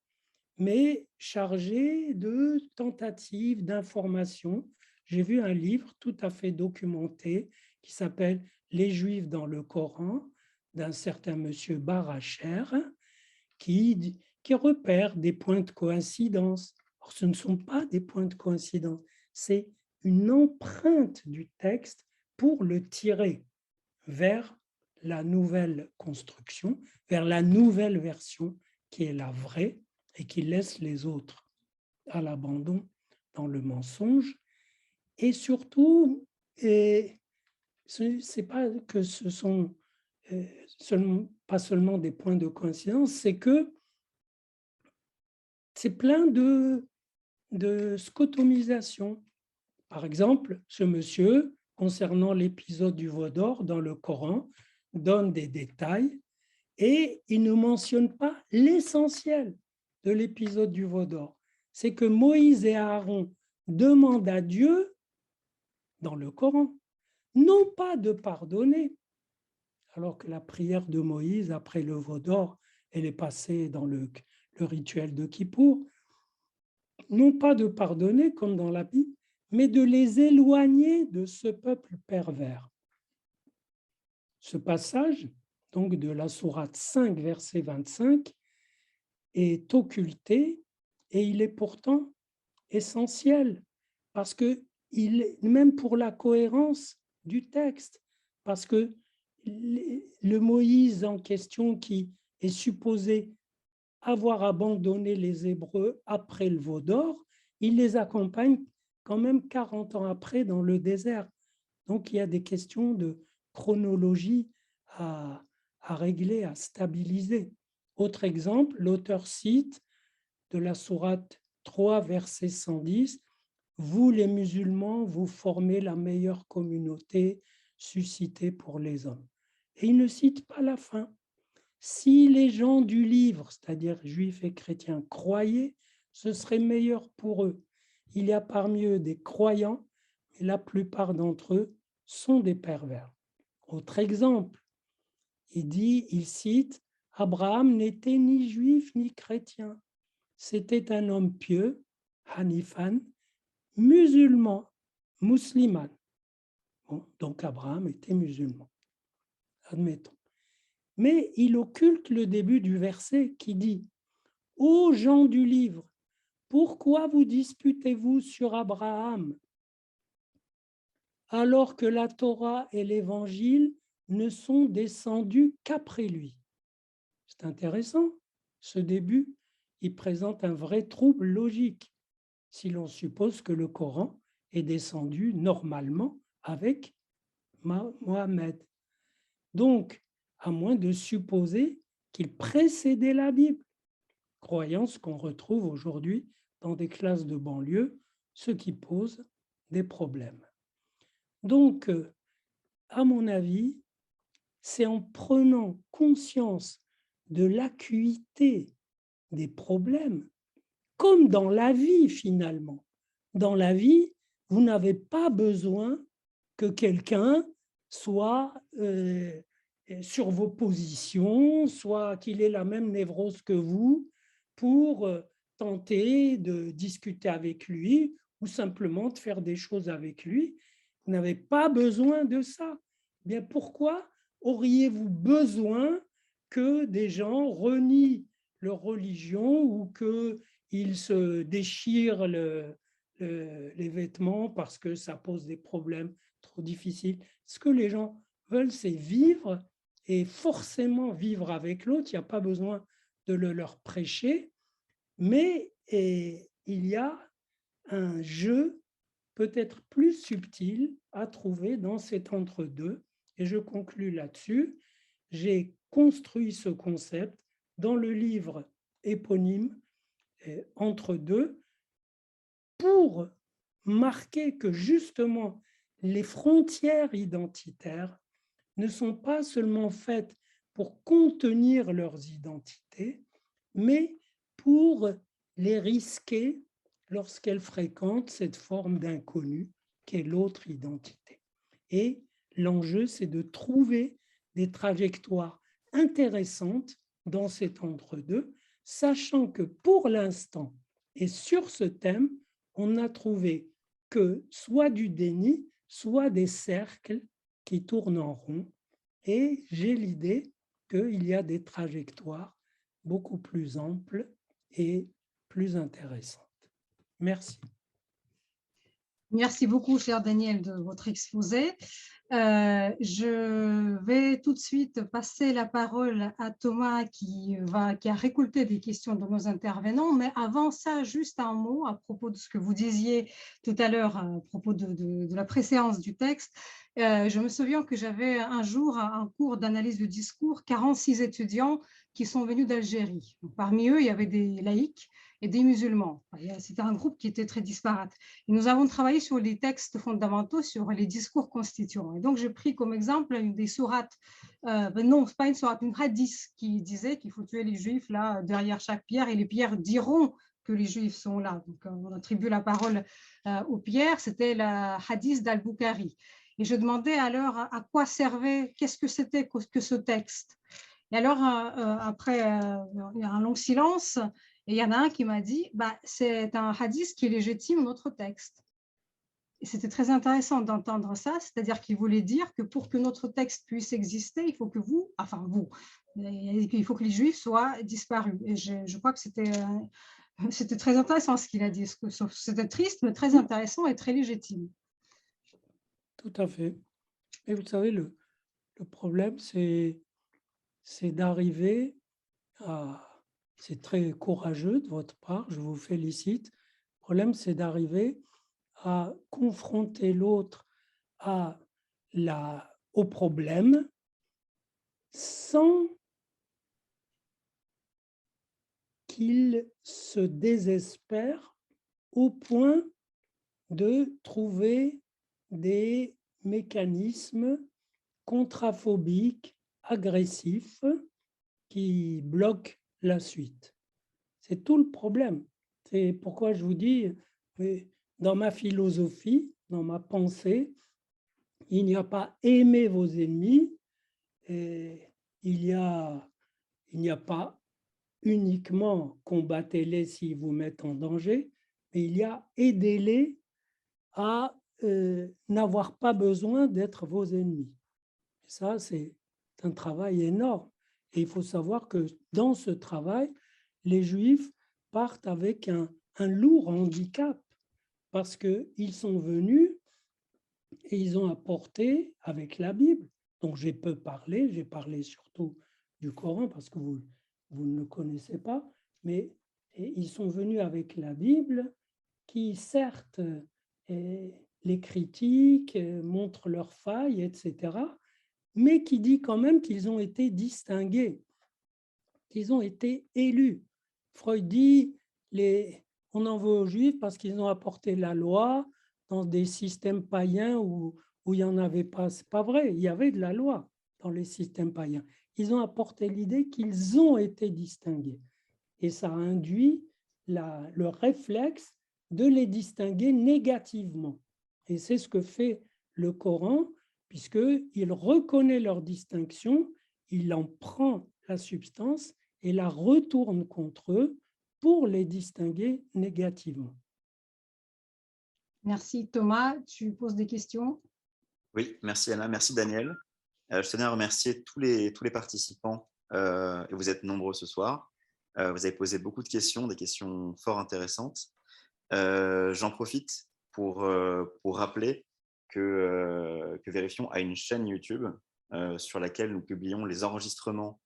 mais chargée de tentatives, d'informations. J'ai vu un livre tout à fait documenté qui s'appelle « Les Juifs dans le Coran » d'un certain monsieur Baracher, qui repère des points de coïncidence. Or, ce ne sont pas des points de coïncidence, c'est une empreinte du texte pour le tirer vers la nouvelle construction, vers la nouvelle version qui est la vraie et qui laisse les autres à l'abandon dans le mensonge. Et surtout, ce n'est pas que ce sont pas seulement des points de coïncidence, c'est que c'est plein de scotomisation. Par exemple, ce monsieur, concernant l'épisode du veau d'or dans le Coran, donne des détails et il ne mentionne pas l'essentiel de l'épisode du veau d'or. C'est que Moïse et Aaron demandent à Dieu, dans le Coran, non pas de pardonner, alors que la prière de Moïse après le veau d'or, elle est passée dans le rituel de Kippour, non pas de pardonner comme dans la Bible, mais de les éloigner de ce peuple pervers. Ce passage, donc de la sourate 5, verset 25, est occulté et il est pourtant essentiel parce que même pour la cohérence du texte, parce que le Moïse en question qui est supposé avoir abandonné les Hébreux après le veau d'or, il les accompagne quand même 40 ans après dans le désert. Donc, il y a des questions de chronologie à régler, à stabiliser. Autre exemple, l'auteur cite de la sourate 3, verset 110, « Vous les musulmans, vous formez la meilleure communauté suscitée pour les hommes. » Et il ne cite pas la fin. Si les gens du livre, c'est-à-dire juifs et chrétiens, croyaient, ce serait meilleur pour eux. Il y a parmi eux des croyants, mais la plupart d'entre eux sont des pervers. Autre exemple, il cite Abraham n'était ni juif ni chrétien. C'était un homme pieux, Hanifan, musulman, musulman. Bon, donc Abraham était musulman, admettons. Mais il occulte le début du verset qui dit « Ô gens du livre, pourquoi vous disputez-vous sur Abraham alors que la Torah et l'Évangile ne sont descendus qu'après lui ?» C'est intéressant. Ce début, il présente un vrai trouble logique si l'on suppose que le Coran est descendu normalement avec Mohammed. Donc, à moins de supposer qu'il précédait la Bible, croyance qu'on retrouve aujourd'hui dans des classes de banlieue, ce qui pose des problèmes. Donc, à mon avis, c'est en prenant conscience de l'acuité des problèmes, comme dans la vie finalement. Dans la vie, vous n'avez pas besoin que quelqu'un soit sur vos positions, soit qu'il ait la même névrose que vous pour tenter de discuter avec lui ou simplement de faire des choses avec lui. Vous n'avez pas besoin de ça. Eh bien, pourquoi auriez-vous besoin que des gens renient leur religion ou qu'ils se déchirent les vêtements parce que ça pose des problèmes trop difficiles? Ce que les gens veulent, c'est vivre et forcément vivre avec l'autre. Il n'y a pas besoin de le leur prêcher, mais il y a un jeu peut-être plus subtil à trouver dans cet entre-deux. Et je conclus là-dessus. J'ai construit ce concept dans le livre éponyme Entre deux pour marquer que justement les frontières identitaires ne sont pas seulement faites pour contenir leurs identités, mais pour les risquer lorsqu'elles fréquentent cette forme d'inconnu qu'est l'autre identité. Et l'enjeu, c'est de trouver des trajectoires intéressantes dans cet entre-deux, sachant que pour l'instant, et sur ce thème, on n'a trouvé que soit du déni, soit des cercles qui tournent en rond. Et j'ai l'idée qu'il y a des trajectoires beaucoup plus amples et plus intéressantes. Merci. Merci beaucoup, cher Daniel, de votre exposé. Je vais tout de suite passer la parole à Thomas qui a récolté des questions de nos intervenants. Mais avant ça, juste un mot à propos de ce que vous disiez tout à l'heure à propos de la préséance du texte. Je me souviens que j'avais un jour un cours d'analyse de discours, 46 étudiants qui sont venus d'Algérie. Parmi eux, il y avait des laïcs et des musulmans. C'était un groupe qui était très disparate. Et nous avons travaillé sur les textes fondamentaux, sur les discours constituants. Et donc, j'ai pris comme exemple une des sourates, non, ce n'est pas une sourate, une hadith qui disait qu'il faut tuer les juifs là, derrière chaque pierre, et les pierres diront que les juifs sont là. Donc, on attribue la parole aux pierres. C'était la hadith d'Al-Bukhari. Et je demandais alors à quoi servait, qu'est-ce que c'était que ce texte. Et alors, après il y a un long silence, et il y en a un qui m'a dit, c'est un hadith qui légitime notre texte. Et c'était très intéressant d'entendre ça, c'est-à-dire qu'il voulait dire que pour que notre texte puisse exister, il faut que il faut que les Juifs soient disparus. Et je crois que c'était très intéressant ce qu'il a dit. C'était triste, mais très intéressant et très légitime. Tout à fait. Et vous savez, le problème, c'est d'arriver à... C'est très courageux de votre part, je vous félicite. Le problème, c'est d'arriver à confronter l'autre au problème sans qu'il se désespère au point de trouver des mécanismes contraphobiques, agressifs, qui bloquent la suite. C'est tout le problème. C'est pourquoi je vous dis, dans ma philosophie, dans ma pensée, il n'y a pas aimer vos ennemis, et il y a il n'y a pas uniquement combattez-les s'ils vous mettent en danger, mais il y a aidez-les à n'avoir pas besoin d'être vos ennemis. Et ça, c'est un travail énorme. Et il faut savoir que dans ce travail, les Juifs partent avec un lourd handicap parce qu'ils sont venus et ils ont apporté avec la Bible. Donc, j'ai parlé surtout du Coran parce que vous ne le connaissez pas, mais ils sont venus avec la Bible qui, certes, les critiques, montrent leurs failles, etc., mais qui dit quand même qu'ils ont été distingués, qu'ils ont été élus. Freud dit, on en veut aux Juifs parce qu'ils ont apporté la loi dans des systèmes païens où il n'y en avait pas. Ce n'est pas vrai, il y avait de la loi dans les systèmes païens. Ils ont apporté l'idée qu'ils ont été distingués. Et ça a induit le réflexe de les distinguer négativement. Et c'est ce que fait le Coran, puisqu'il reconnaît leur distinction, il en prend la substance et la retourne contre eux pour les distinguer négativement. Merci Thomas, tu poses des questions? Oui, merci Anna, merci Daniel. Je tenais à remercier tous les participants, et vous êtes nombreux ce soir. Vous avez posé beaucoup de questions, des questions fort intéressantes. J'en profite pour rappeler que Vérifions a une chaîne YouTube sur laquelle nous publions les enregistrements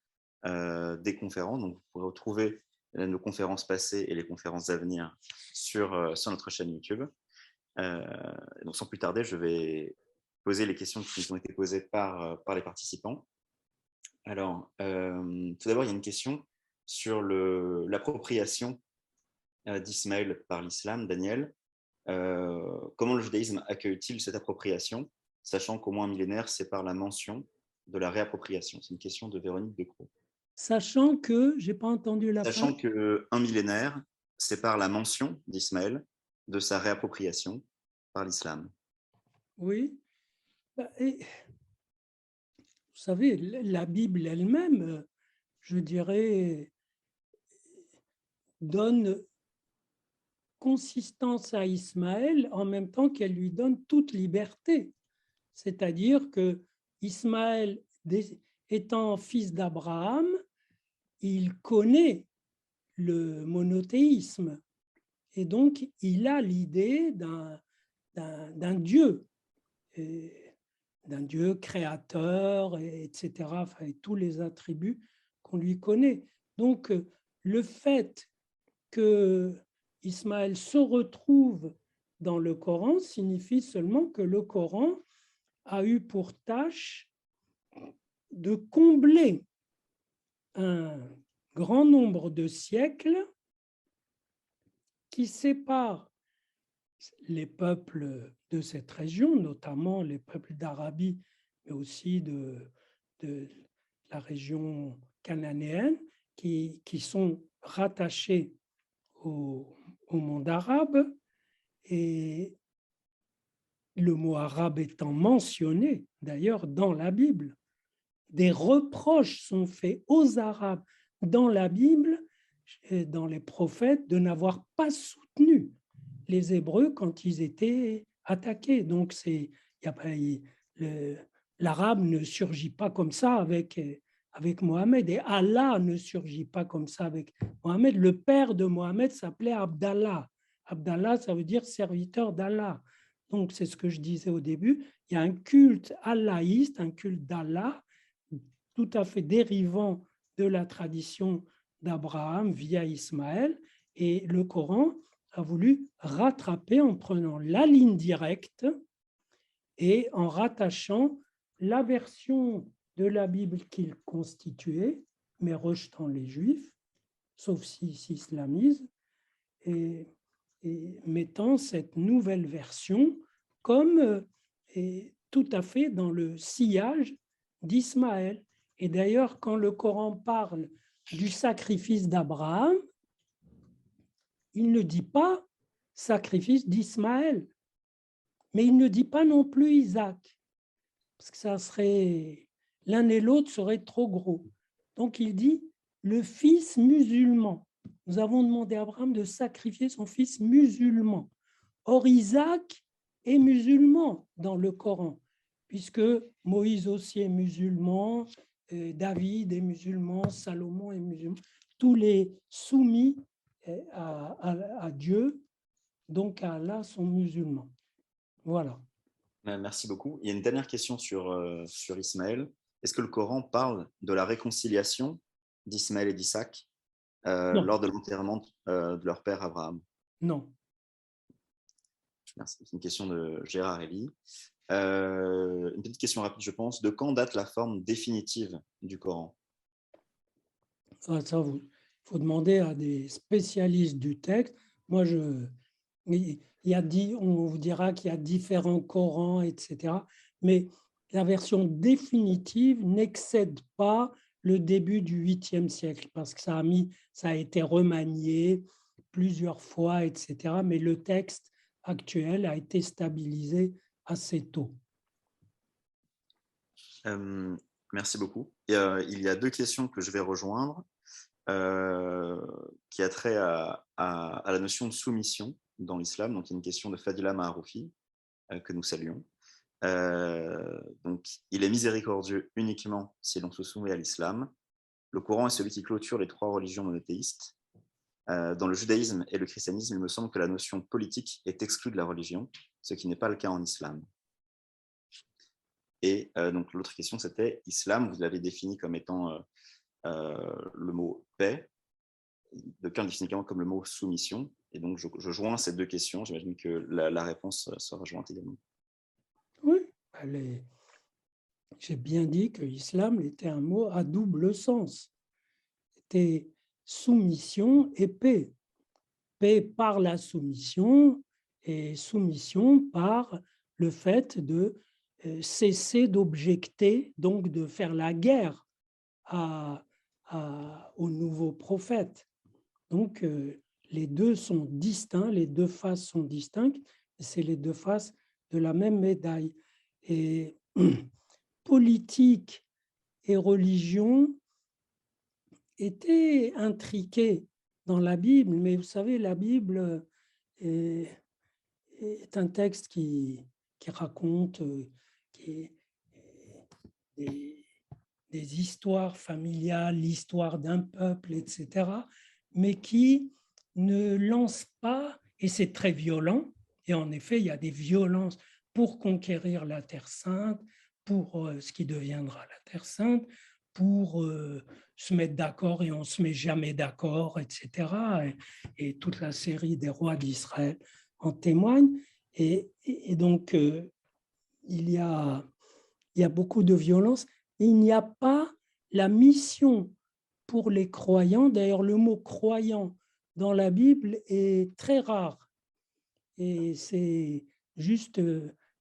des conférences. Donc, vous pourrez retrouver nos conférences passées et les conférences à venir sur notre chaîne YouTube. Donc, sans plus tarder, je vais poser les questions qui nous ont été posées par les participants. Alors, tout d'abord, il y a une question sur l'appropriation d'Ismaël par l'islam. Daniel, comment le judaïsme accueille-t-il cette appropriation, sachant qu'au moins un millénaire sépare la mention de la réappropriation? C'est une question de Véronique Decroix. Sachant que, je n'ai pas entendu la fin. Sachant qu'un millénaire sépare la mention d'Ismaël de sa réappropriation par l'islam. Oui. Et, vous savez, la Bible elle-même, je dirais, donne consistance à Ismaël en même temps qu'elle lui donne toute liberté. C'est-à-dire que Ismaël, étant fils d'Abraham, il connaît le monothéisme et donc il a l'idée d'un Dieu, d'un Dieu créateur, etc., enfin, tous les attributs qu'on lui connaît. Donc, le fait que Ismaël se retrouve dans le Coran signifie seulement que le Coran a eu pour tâche de combler un grand nombre de siècles qui séparent les peuples de cette région, notamment les peuples d'Arabie, mais aussi de la région cananéenne, qui sont rattachés au monde arabe, et le mot arabe étant mentionné d'ailleurs dans la Bible. Des reproches sont faits aux Arabes dans la Bible, et dans les prophètes, de n'avoir pas soutenu les Hébreux quand ils étaient attaqués. Donc, l'arabe ne surgit pas comme ça avec Mohammed, et Allah ne surgit pas comme ça avec Mohammed. Le père de Mohammed s'appelait Abdallah. Abdallah, ça veut dire serviteur d'Allah. Donc, c'est ce que je disais au début. Il y a un culte allahiste, un culte d'Allah, tout à fait dérivant de la tradition d'Abraham via Ismaël. Et le Coran a voulu rattraper en prenant la ligne directe et en rattachant la version de la Bible qu'il constituait, mais rejetant les Juifs, sauf s'ils s'islamisent, et mettant cette nouvelle version comme tout à fait dans le sillage d'Ismaël. Et d'ailleurs, quand le Coran parle du sacrifice d'Abraham, il ne dit pas sacrifice d'Ismaël, mais il ne dit pas non plus Isaac, parce que ça serait, l'un et l'autre seraient trop gros. Donc il dit le fils musulman. Nous avons demandé à Abraham de sacrifier son fils musulman. Or, Isaac est musulman dans le Coran, puisque Moïse aussi est musulman, David est musulman, Salomon est musulman, tous les soumis à Dieu, donc à Allah, sont musulmans. Voilà. Merci beaucoup. Il y a une dernière question sur Ismaël. Est-ce que le Coran parle de la réconciliation d'Ismaël et d'Isaac lors de l'enterrement de leur père Abraham? Non. Merci. C'est une question de Gérard Elie. Une petite question rapide, je pense. De quand date la forme définitive du Coran? Ça, il faut demander à des spécialistes du texte. Moi, on vous dira qu'il y a différents Corans, etc. Mais la version définitive n'excède pas le début du 8e siècle, parce que ça a été remanié plusieurs fois, etc. Mais le texte actuel a été stabilisé assez tôt. Merci beaucoup. Et, il y a deux questions que je vais rejoindre qui a trait à la notion de soumission dans l'islam. Donc, il y a une question de Fadila Maharoufi que nous saluons. Donc, il est miséricordieux uniquement si l'on se soumet à l'islam. Le Coran est celui qui clôture les 3 religions monothéistes. Dans le judaïsme et le christianisme, il me semble que la notion politique est exclue de la religion, ce qui n'est pas le cas en islam. Et donc l'autre question, c'était islam, vous l'avez défini comme étant le mot paix, quelqu'un le définit comme le mot soumission, et donc je joins ces deux questions, j'imagine que la réponse sera jointe également. Oui, j'ai bien dit que l'islam était un mot à double sens. C'était soumission et paix. Paix par la soumission et soumission par le fait de cesser d'objecter, donc de faire la guerre au nouveau prophète. Donc, les deux sont distincts, les deux faces sont distinctes, c'est les deux faces de la même médaille. Et politique et religion étaient intriquées dans la Bible, mais vous savez, la Bible est un texte qui raconte des histoires familiales, l'histoire d'un peuple, etc., mais qui ne lance pas, et c'est très violent, et en effet, il y a des violences pour conquérir la Terre Sainte, pour ce qui deviendra la Terre Sainte, pour se mettre d'accord et on ne se met jamais d'accord, etc. Et toute la série des rois d'Israël en témoigne. Et donc, il y a beaucoup de violence. Il n'y a pas la mission pour les croyants. D'ailleurs, le mot croyant dans la Bible est très rare. Et c'est juste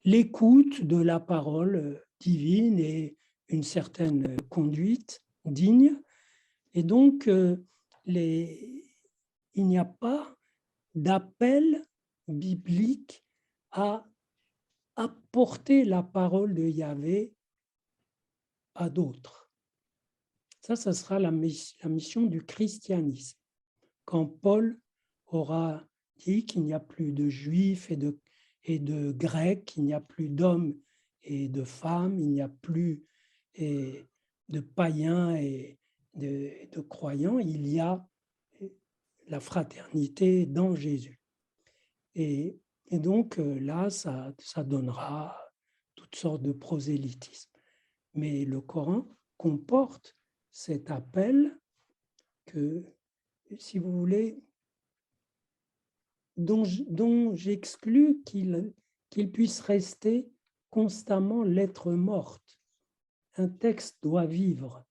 l'écoute de la parole divine et une certaine conduite digne. Et donc, il n'y a pas d'appel biblique à apporter la parole de Yahvé à d'autres. Ça sera la mission du christianisme. Quand Paul aura dit qu'il n'y a plus de juifs et de grecs, qu'il n'y a plus d'hommes et de femmes, il n'y a plus de païens et de croyants, il y a la fraternité dans Jésus. Et donc là, ça donnera toutes sortes de prosélytisme. Mais le Coran comporte cet appel que, si vous voulez, dont j'exclus qu'il puisse rester constamment lettre morte. Un texte doit vivre,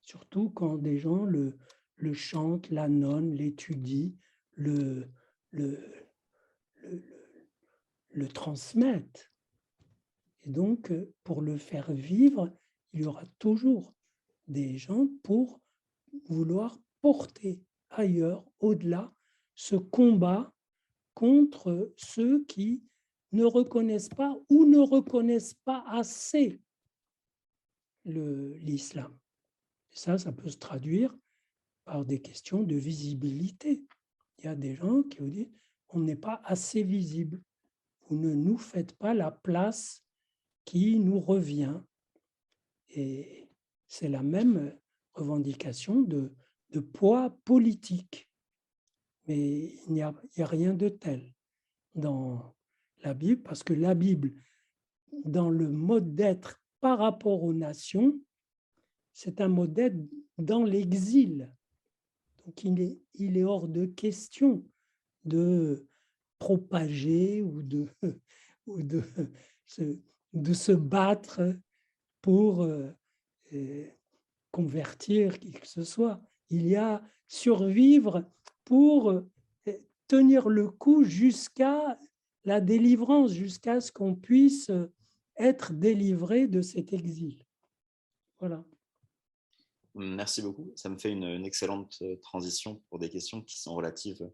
surtout quand des gens le chantent, l'annonnent, l'étudient, le transmettent. Et donc, pour le faire vivre, il y aura toujours des gens pour vouloir porter ailleurs, au-delà, ce combat contre ceux qui ne reconnaissent pas ou ne reconnaissent pas assez l'islam. Ça peut se traduire par des questions de visibilité. Il y a des gens qui vous disent on n'est pas assez visible. Vous ne nous faites pas la place qui nous revient. Et c'est la même revendication de poids politique. Mais il n'y a rien de tel dans la Bible, parce que la Bible, dans le mode d'être par rapport aux nations, c'est un mode d'être dans l'exil. Donc il est hors de question de propager ou de se battre pour convertir qui que ce soit. Il y a survivre pour tenir le coup jusqu'à la délivrance, jusqu'à ce qu'on puisse être délivré de cet exil. Voilà. Merci beaucoup. Ça me fait une excellente transition pour des questions qui sont relatives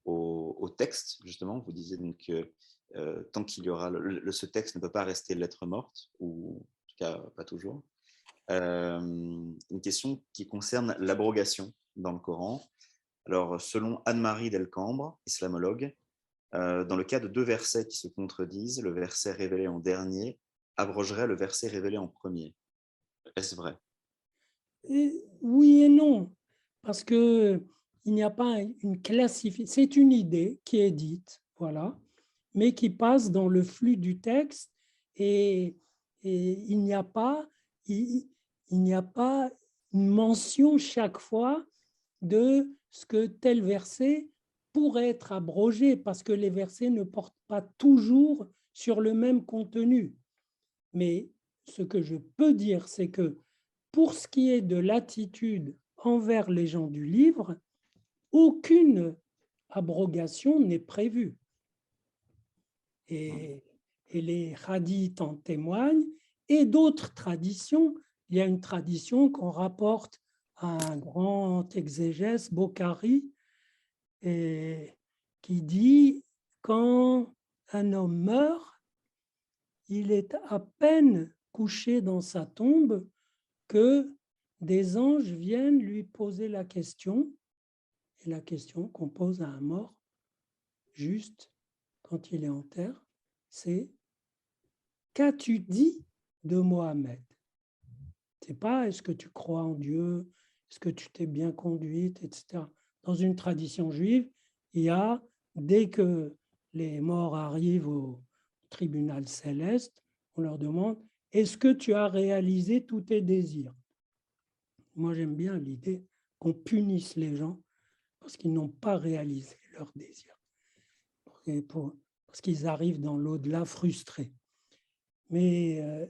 au texte, justement. Vous disiez donc que tant qu'il y aura ce texte ne peut pas rester lettre morte, ou en tout cas pas toujours. Une question qui concerne l'abrogation dans le Coran. Alors, selon Anne-Marie Delcambre, islamologue, dans le cas de deux versets qui se contredisent, le verset révélé en dernier abrogerait le verset révélé en premier. Est-ce vrai? Oui et non, parce que il n'y a pas une classification. C'est une idée qui est dite, voilà, mais qui passe dans le flux du texte et il n'y a pas une mention chaque fois de ce que tel verset pourrait être abrogé, parce que les versets ne portent pas toujours sur le même contenu. Mais ce que je peux dire, c'est que pour ce qui est de l'attitude envers les gens du livre, aucune abrogation n'est prévue. Et les hadiths en témoignent, et d'autres traditions. Il y a une tradition qu'on rapporte à un grand exégèse, Bokhari, qui dit quand un homme meurt, il est à peine couché dans sa tombe que des anges viennent lui poser la question, et la question qu'on pose à un mort, juste quand il est en terre, c'est « Qu'as-tu dit de Mohammed ?» C'est pas « Est-ce que tu crois en Dieu ? Est-ce que tu t'es bien conduite ?» etc. Dans une tradition juive, il y a, dès que les morts arrivent au tribunal céleste, on leur demande « Est-ce que tu as réalisé tous tes désirs ?» Moi, j'aime bien l'idée qu'on punisse les gens parce qu'ils n'ont pas réalisé leurs désirs, parce qu'ils arrivent dans l'au-delà frustrés. Mais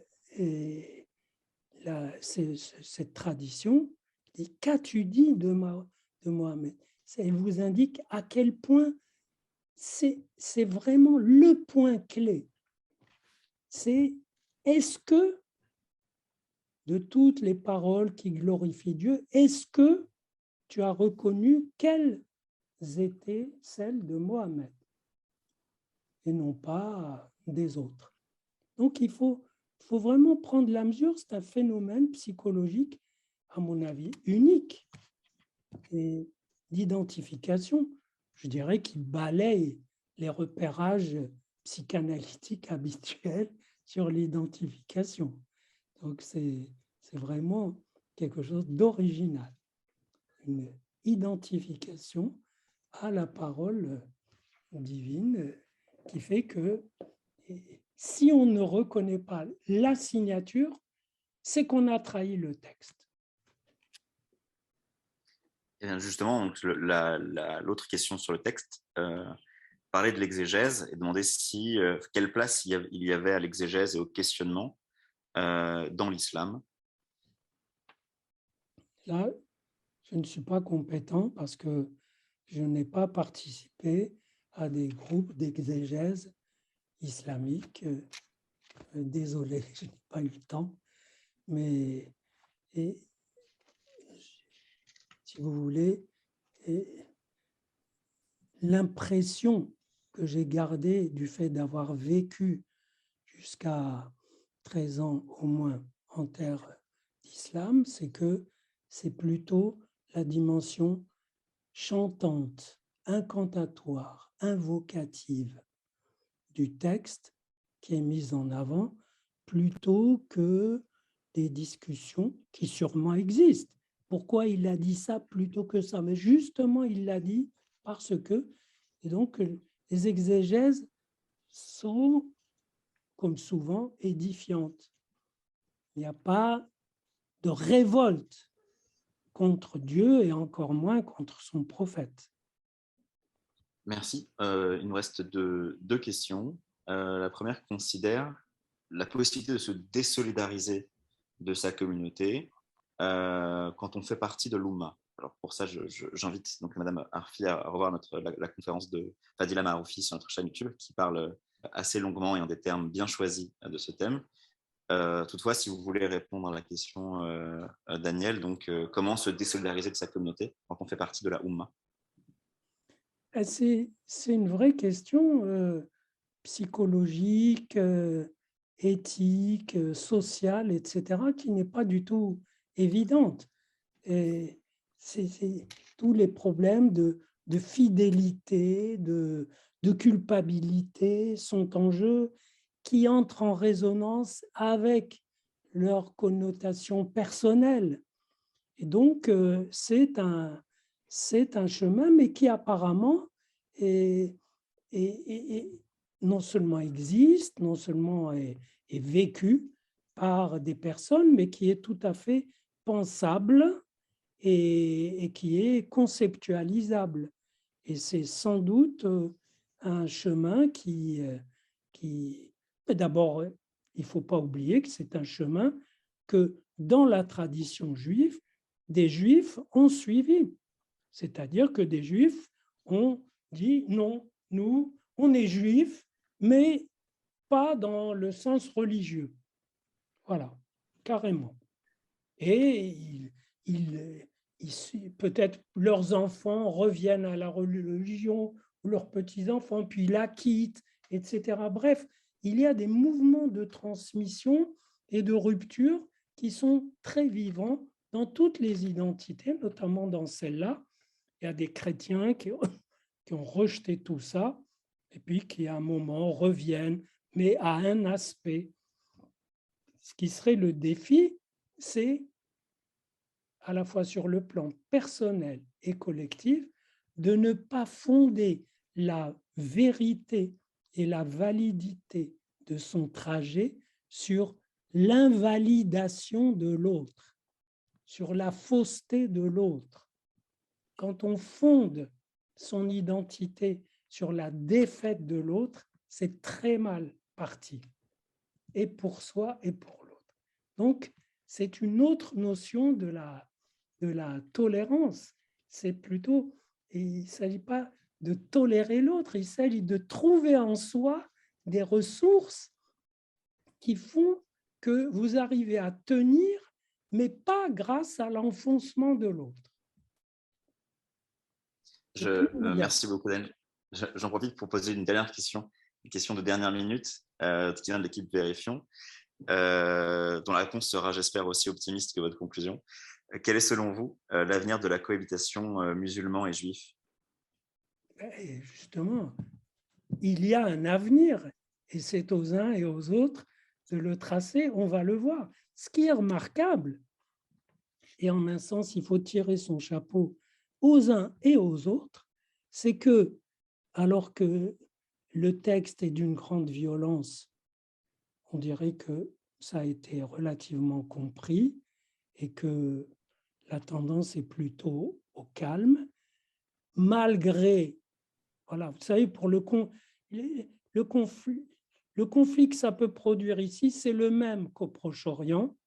cette tradition dit « Qu'as-tu dit de Mohammed ?» Elle vous indique à quel point c'est vraiment le point clé. C'est est-ce que de toutes les paroles qui glorifient Dieu, est-ce que tu as reconnu quelles étaient celles de Mohammed et non pas des autres? Donc, il faut vraiment prendre la mesure. C'est un phénomène psychologique, à mon avis, unique et d'identification, je dirais, qui balaye les repérages psychanalytiques habituels sur l'identification. Donc, c'est vraiment quelque chose d'original, une identification à la parole divine qui fait que si on ne reconnaît pas la signature, c'est qu'on a trahi le texte. Et bien justement, l'autre question sur le texte, parler de l'exégèse et demander quelle place il y avait à l'exégèse et au questionnement dans l'islam. Là, je ne suis pas compétent parce que je n'ai pas participé à des groupes d'exégèse islamique. Désolé, je n'ai pas eu le temps. Mais si vous voulez, l'impression que j'ai gardée du fait d'avoir vécu jusqu'à 13 ans au moins en terre d'islam, c'est que c'est plutôt la dimension chantante, incantatoire, invocative du texte qui est mise en avant, plutôt que des discussions qui sûrement existent. Pourquoi il a dit ça plutôt que ça? Mais justement, il l'a dit parce que, et donc, les exégèses sont, comme souvent, édifiantes. Il n'y a pas de révolte contre Dieu et encore moins contre son prophète. Merci. Il nous reste deux questions. La première considère la possibilité de se désolidariser de sa communauté quand on fait partie de l'Oumma. Alors pour ça, j'invite donc Madame Arfi à revoir la conférence de Fadila Maroufi sur notre chaîne YouTube qui parle assez longuement et en des termes bien choisis de ce thème. Toutefois, si vous voulez répondre à la question, Daniel, donc comment se désolidariser de sa communauté quand on fait partie de la Oumma? C'est une vraie question psychologique, éthique, sociale, etc., qui n'est pas du tout évidente. Et c'est tous les problèmes de fidélité, de culpabilité sont en jeu, qui entrent en résonance avec leur connotation personnelle. Et donc, c'est un chemin, mais qui apparemment non seulement existe, non seulement est vécu par des personnes, mais qui est tout à fait pensable et qui est conceptualisable. Et c'est sans doute un chemin qui d'abord, il ne faut pas oublier que c'est un chemin que dans la tradition juive, des Juifs ont suivi. C'est-à-dire que des Juifs ont dit non, nous, on est Juifs, mais pas dans le sens religieux. Voilà, carrément. Et peut-être leurs enfants reviennent à la religion, ou leurs petits-enfants, puis la quittent, etc. Bref, il y a des mouvements de transmission et de rupture qui sont très vivants dans toutes les identités, notamment dans celle-là. Il y a des chrétiens qui ont rejeté tout ça, et puis qui, à un moment, reviennent, mais à un aspect. Ce qui serait le défi, c'est, à la fois sur le plan personnel et collectif, de ne pas fonder la vérité et la validité de son trajet sur l'invalidation de l'autre, sur la fausseté de l'autre. Quand on fonde son identité sur la défaite de l'autre, c'est très mal parti, et pour soi et pour l'autre. Donc, c'est une autre notion de la tolérance. C'est plutôt, il ne s'agit pas de tolérer l'autre, il s'agit de trouver en soi des ressources qui font que vous arrivez à tenir, mais pas grâce à l'enfoncement de l'autre. Merci beaucoup, Daniel. J'en profite pour poser une dernière question, une question de dernière minute qui vient de l'équipe Vérifions, dont la réponse sera, j'espère, aussi optimiste que votre conclusion. Quel est, selon vous, l'avenir de la cohabitation musulmans et juifs? Et justement, il y a un avenir, et c'est aux uns et aux autres de le tracer, on va le voir. Ce qui est remarquable, et en un sens, il faut tirer son chapeau aux uns et aux autres, c'est que, alors que le texte est d'une grande violence, on dirait que ça a été relativement compris et que la tendance est plutôt au calme, malgré, voilà, vous savez, pour le conflit que ça peut produire ici, c'est le même qu'au Proche-Orient.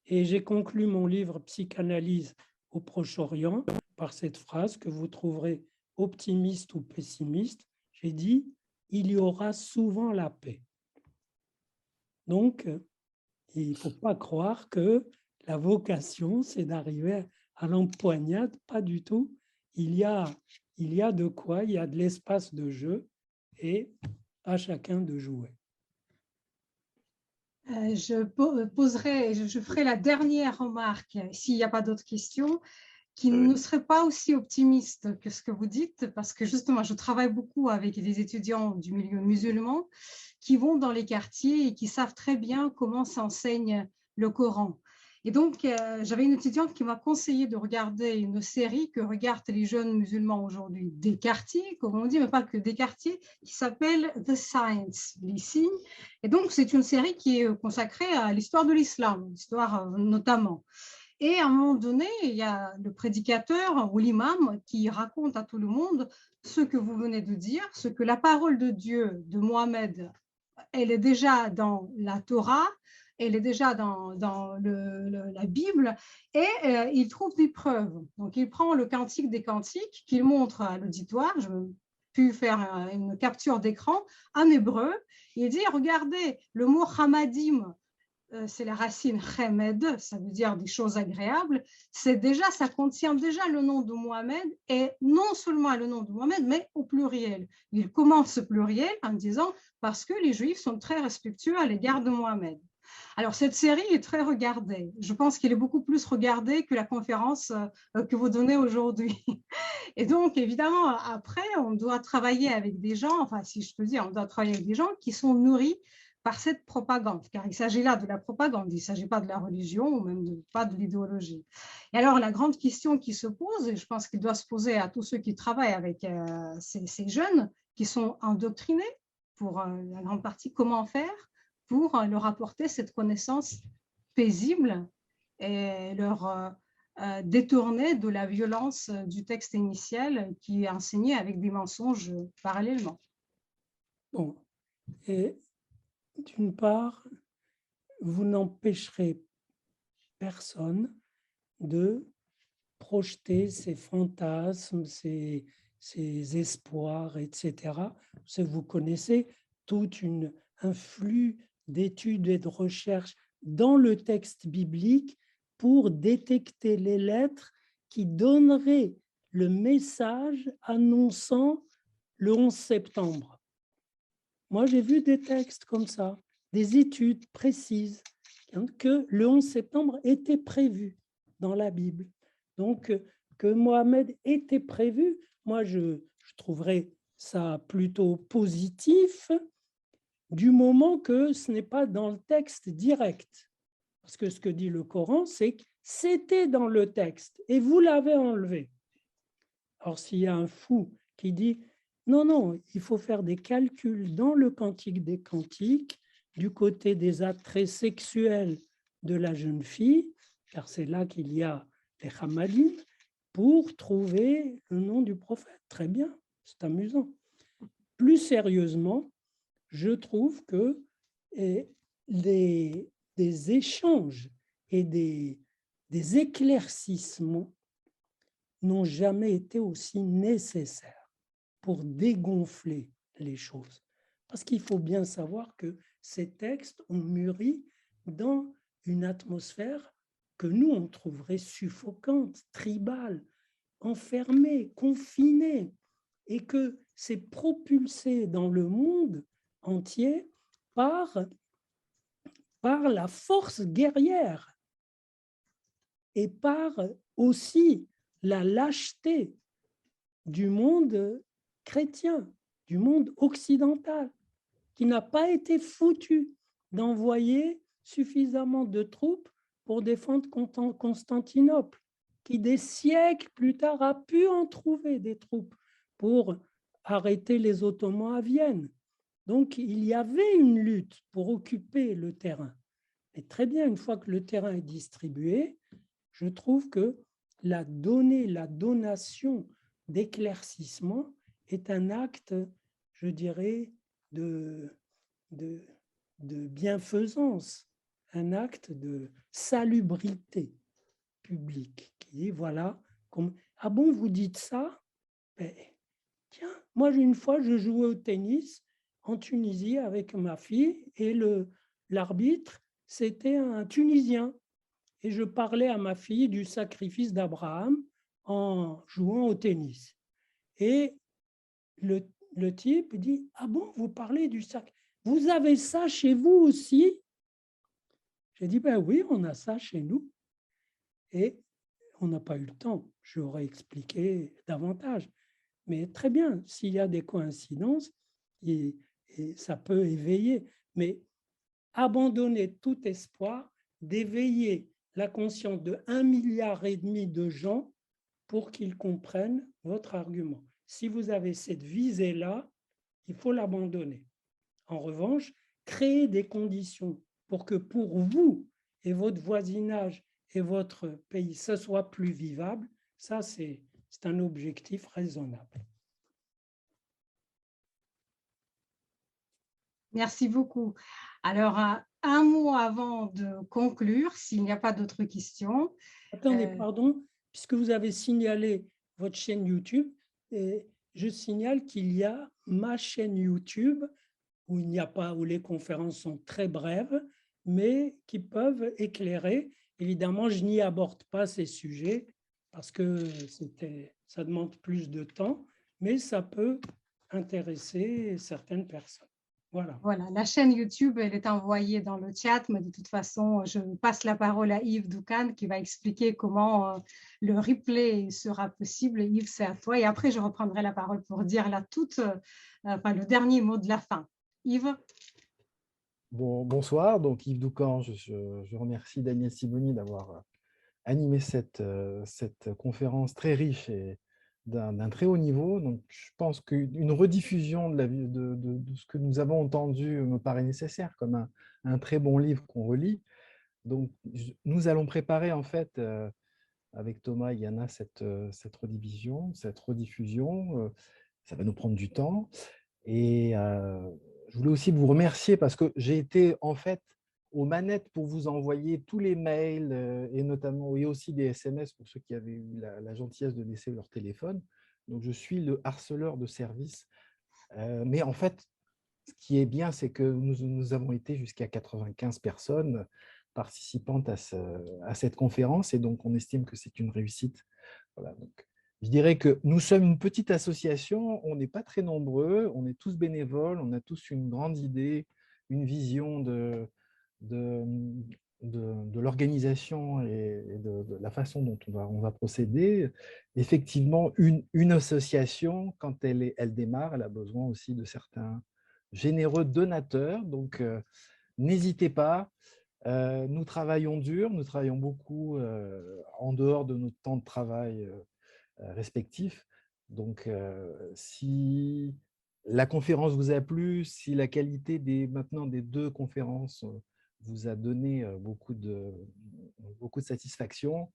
Et j'ai conclu mon livre Psychanalyse au Proche-Orient par cette phrase que vous trouverez optimiste ou pessimiste. J'ai dit, il y aura souvent la paix. Donc, il ne faut pas croire que la vocation, c'est d'arriver à l'empoignade, pas du tout. Il y a de quoi, il y a de l'espace de jeu et à chacun de jouer. Je ferai la dernière remarque, s'il n'y a pas d'autres questions, qui ne serait pas aussi optimiste que ce que vous dites, parce que justement, je travaille beaucoup avec des étudiants du milieu musulman qui vont dans les quartiers et qui savent très bien comment s'enseigne le Coran. Et donc, j'avais une étudiante qui m'a conseillé de regarder une série que regardent les jeunes musulmans aujourd'hui, des quartiers, comme on dit, mais pas que des quartiers, qui s'appelle The Science, les signes. Et donc, c'est une série qui est consacrée à l'histoire de l'islam, l'histoire notamment. Et à un moment donné, il y a le prédicateur ou l'imam qui raconte à tout le monde ce que vous venez de dire, ce que la parole de Dieu, de Mohammed, elle est déjà dans la Torah, elle est déjà dans la Bible, et il trouve des preuves. Donc, il prend le cantique des cantiques qu'il montre à l'auditoire. Je vais pu faire une capture d'écran en hébreu. Il dit, regardez, le mot hamadim, c'est la racine chemed, ça veut dire des choses agréables, ça contient déjà le nom de Mohammed, et non seulement le nom de Mohammed, mais au pluriel. Il commence ce pluriel en disant parce que les Juifs sont très respectueux à l'égard de Mohammed. Alors, cette série est très regardée. Je pense qu'elle est beaucoup plus regardée que la conférence que vous donnez aujourd'hui. Et donc, évidemment, après, on doit travailler avec des gens, enfin, si je peux dire, on doit travailler avec des gens qui sont nourris par cette propagande, car il s'agit là de la propagande, il ne s'agit pas de la religion ou même pas de l'idéologie. Et alors, la grande question qui se pose, et je pense qu'il doit se poser à tous ceux qui travaillent avec ces jeunes qui sont endoctrinés, pour la grande partie, comment faire pour leur apporter cette connaissance paisible et leur détourner de la violence du texte initial qui est enseigné avec des mensonges parallèlement. Bon, et d'une part, vous n'empêcherez personne de projeter ses fantasmes, ses espoirs, etc. Parce que vous connaissez tout un flux d'études et de recherches dans le texte biblique pour détecter les lettres qui donneraient le message annonçant le 11 septembre. Moi, j'ai vu des textes comme ça, des études précises, que le 11 septembre était prévu dans la Bible. Donc, que Mohammed était prévu, moi, je trouverais ça plutôt positif du moment que ce n'est pas dans le texte direct. Parce que ce que dit le Coran, c'est que c'était dans le texte et vous l'avez enlevé. Alors, s'il y a un fou qui dit non, non, il faut faire des calculs dans le Cantique des Cantiques du côté des attraits sexuels de la jeune fille, car c'est là qu'il y a les hamadim, pour trouver le nom du prophète. Très bien, c'est amusant. Plus sérieusement, je trouve que des échanges et des éclaircissements n'ont jamais été aussi nécessaires pour dégonfler les choses. Parce qu'il faut bien savoir que ces textes ont mûri dans une atmosphère que nous, on trouverait suffocante, tribale, enfermée, confinée, et que c'est propulsé dans le monde entier par la force guerrière et par aussi la lâcheté du monde chrétien, du monde occidental, qui n'a pas été foutu d'envoyer suffisamment de troupes pour défendre Constantinople, qui des siècles plus tard a pu en trouver des troupes pour arrêter les Ottomans à Vienne. Donc, il y avait une lutte pour occuper le terrain. Et très bien, une fois que le terrain est distribué, je trouve que la donation d'éclaircissement est un acte, je dirais, de bienfaisance, un acte de salubrité publique, qui dit, voilà, ah bon, vous dites ça? Ben, tiens, moi, une fois, je jouais au tennis en Tunisie avec ma fille et l'arbitre, c'était un Tunisien. Et je parlais à ma fille du sacrifice d'Abraham en jouant au tennis. Et le type dit, ah bon, vous parlez du sacrifice, vous avez ça chez vous aussi? J'ai dit, ben oui, on a ça chez nous. Et on n'a pas eu le temps. J'aurais expliqué davantage. Mais très bien, s'il y a des coïncidences, et ça peut éveiller. Mais abandonner tout espoir d'éveiller la conscience de 1,5 milliard de gens pour qu'ils comprennent votre argument. Si vous avez cette visée-là, il faut l'abandonner. En revanche, créer des conditions pour que pour vous et votre voisinage et votre pays, ce soit plus vivable, ça, c'est un objectif raisonnable. Merci beaucoup. Alors, un mot avant de conclure, s'il n'y a pas d'autres questions. Attendez, pardon, puisque vous avez signalé votre chaîne YouTube, et je signale qu'il y a ma chaîne YouTube où il n'y a pas, où les conférences sont très brèves, mais qui peuvent éclairer. Évidemment, je n'y aborde pas ces sujets parce que ça demande plus de temps, mais ça peut intéresser certaines personnes. Voilà. Voilà, la chaîne YouTube, elle est envoyée dans le chat, mais de toute façon, je passe la parole à Yves Doucan qui va expliquer comment le replay sera possible. Yves, c'est à toi. Et après, je reprendrai la parole pour dire le dernier mot de la fin. Yves. Bonsoir, donc Yves Doucan, je remercie Daniel Sibony d'avoir animé cette conférence très riche et d'un très haut niveau. Donc, je pense qu'une rediffusion de ce que nous avons entendu me paraît nécessaire, comme un très bon livre qu'on relit. Donc, nous allons préparer en fait, avec Thomas et Yana, cette rediffusion. Ça va nous prendre du temps. Et je voulais aussi vous remercier parce que j'ai été en fait aux manettes pour vous envoyer tous les mails et notamment et aussi des SMS pour ceux qui avaient eu la gentillesse de laisser leur téléphone. Donc, je suis le harceleur de service. Mais en fait, ce qui est bien, c'est que nous avons été jusqu'à 95 personnes participantes à cette conférence et donc on estime que c'est une réussite. Voilà, donc, je dirais que nous sommes une petite association, on n'est pas très nombreux, on est tous bénévoles, on a tous une grande idée, une vision de l'organisation et de la façon dont on va procéder. Effectivement, une association, quand elle démarre, elle a besoin aussi de certains généreux donateurs. Donc, n'hésitez pas. Nous travaillons dur, nous travaillons beaucoup en dehors de notre temps de travail respectifs. Donc, si la conférence vous a plu, si la qualité maintenant des 2 conférences vous a donné beaucoup de satisfaction,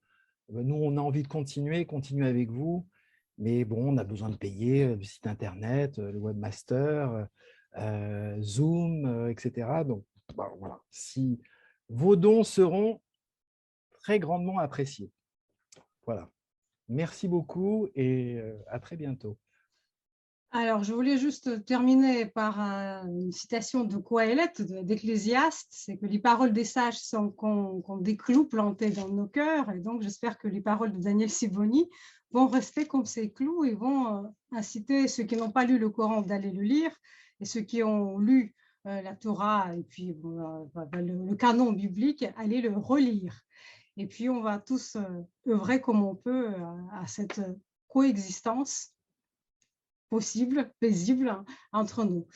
nous, on a envie de continuer avec vous. Mais bon, on a besoin de payer le site internet, le webmaster, Zoom, etc. Donc, voilà. Si vos dons seront très grandement appréciés. Voilà. Merci beaucoup et à très bientôt. Alors, je voulais juste terminer par une citation de Coëlette, d'Ecclésiaste, c'est que les paroles des sages sont comme des clous plantés dans nos cœurs, et donc j'espère que les paroles de Daniel Sibony vont rester comme ces clous et vont inciter ceux qui n'ont pas lu le Coran d'aller le lire, et ceux qui ont lu la Torah et puis le canon biblique, aller le relire. Et puis, on va tous œuvrer comme on peut à cette coexistence possible, paisible entre nous.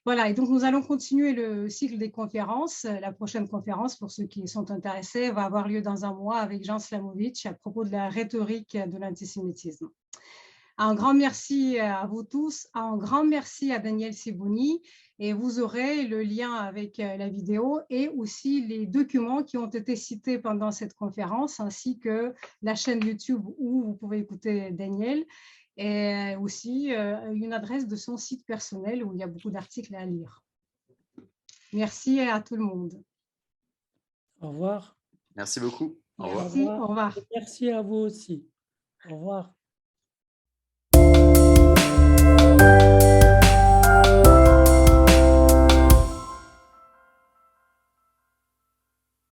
Voilà, et donc nous allons continuer le cycle des conférences. La prochaine conférence, pour ceux qui sont intéressés, va avoir lieu dans un mois avec Jean Slamovitch à propos de la rhétorique de l'antisémitisme. Un grand merci à vous tous, un grand merci à Daniel Sibony, et vous aurez le lien avec la vidéo et aussi les documents qui ont été cités pendant cette conférence, ainsi que la chaîne YouTube où vous pouvez écouter Daniel, et aussi une adresse de son site personnel où il y a beaucoup d'articles à lire. Merci à tout le monde. Au revoir. Merci beaucoup. Au revoir. Merci, au revoir. Merci à vous aussi. Au revoir.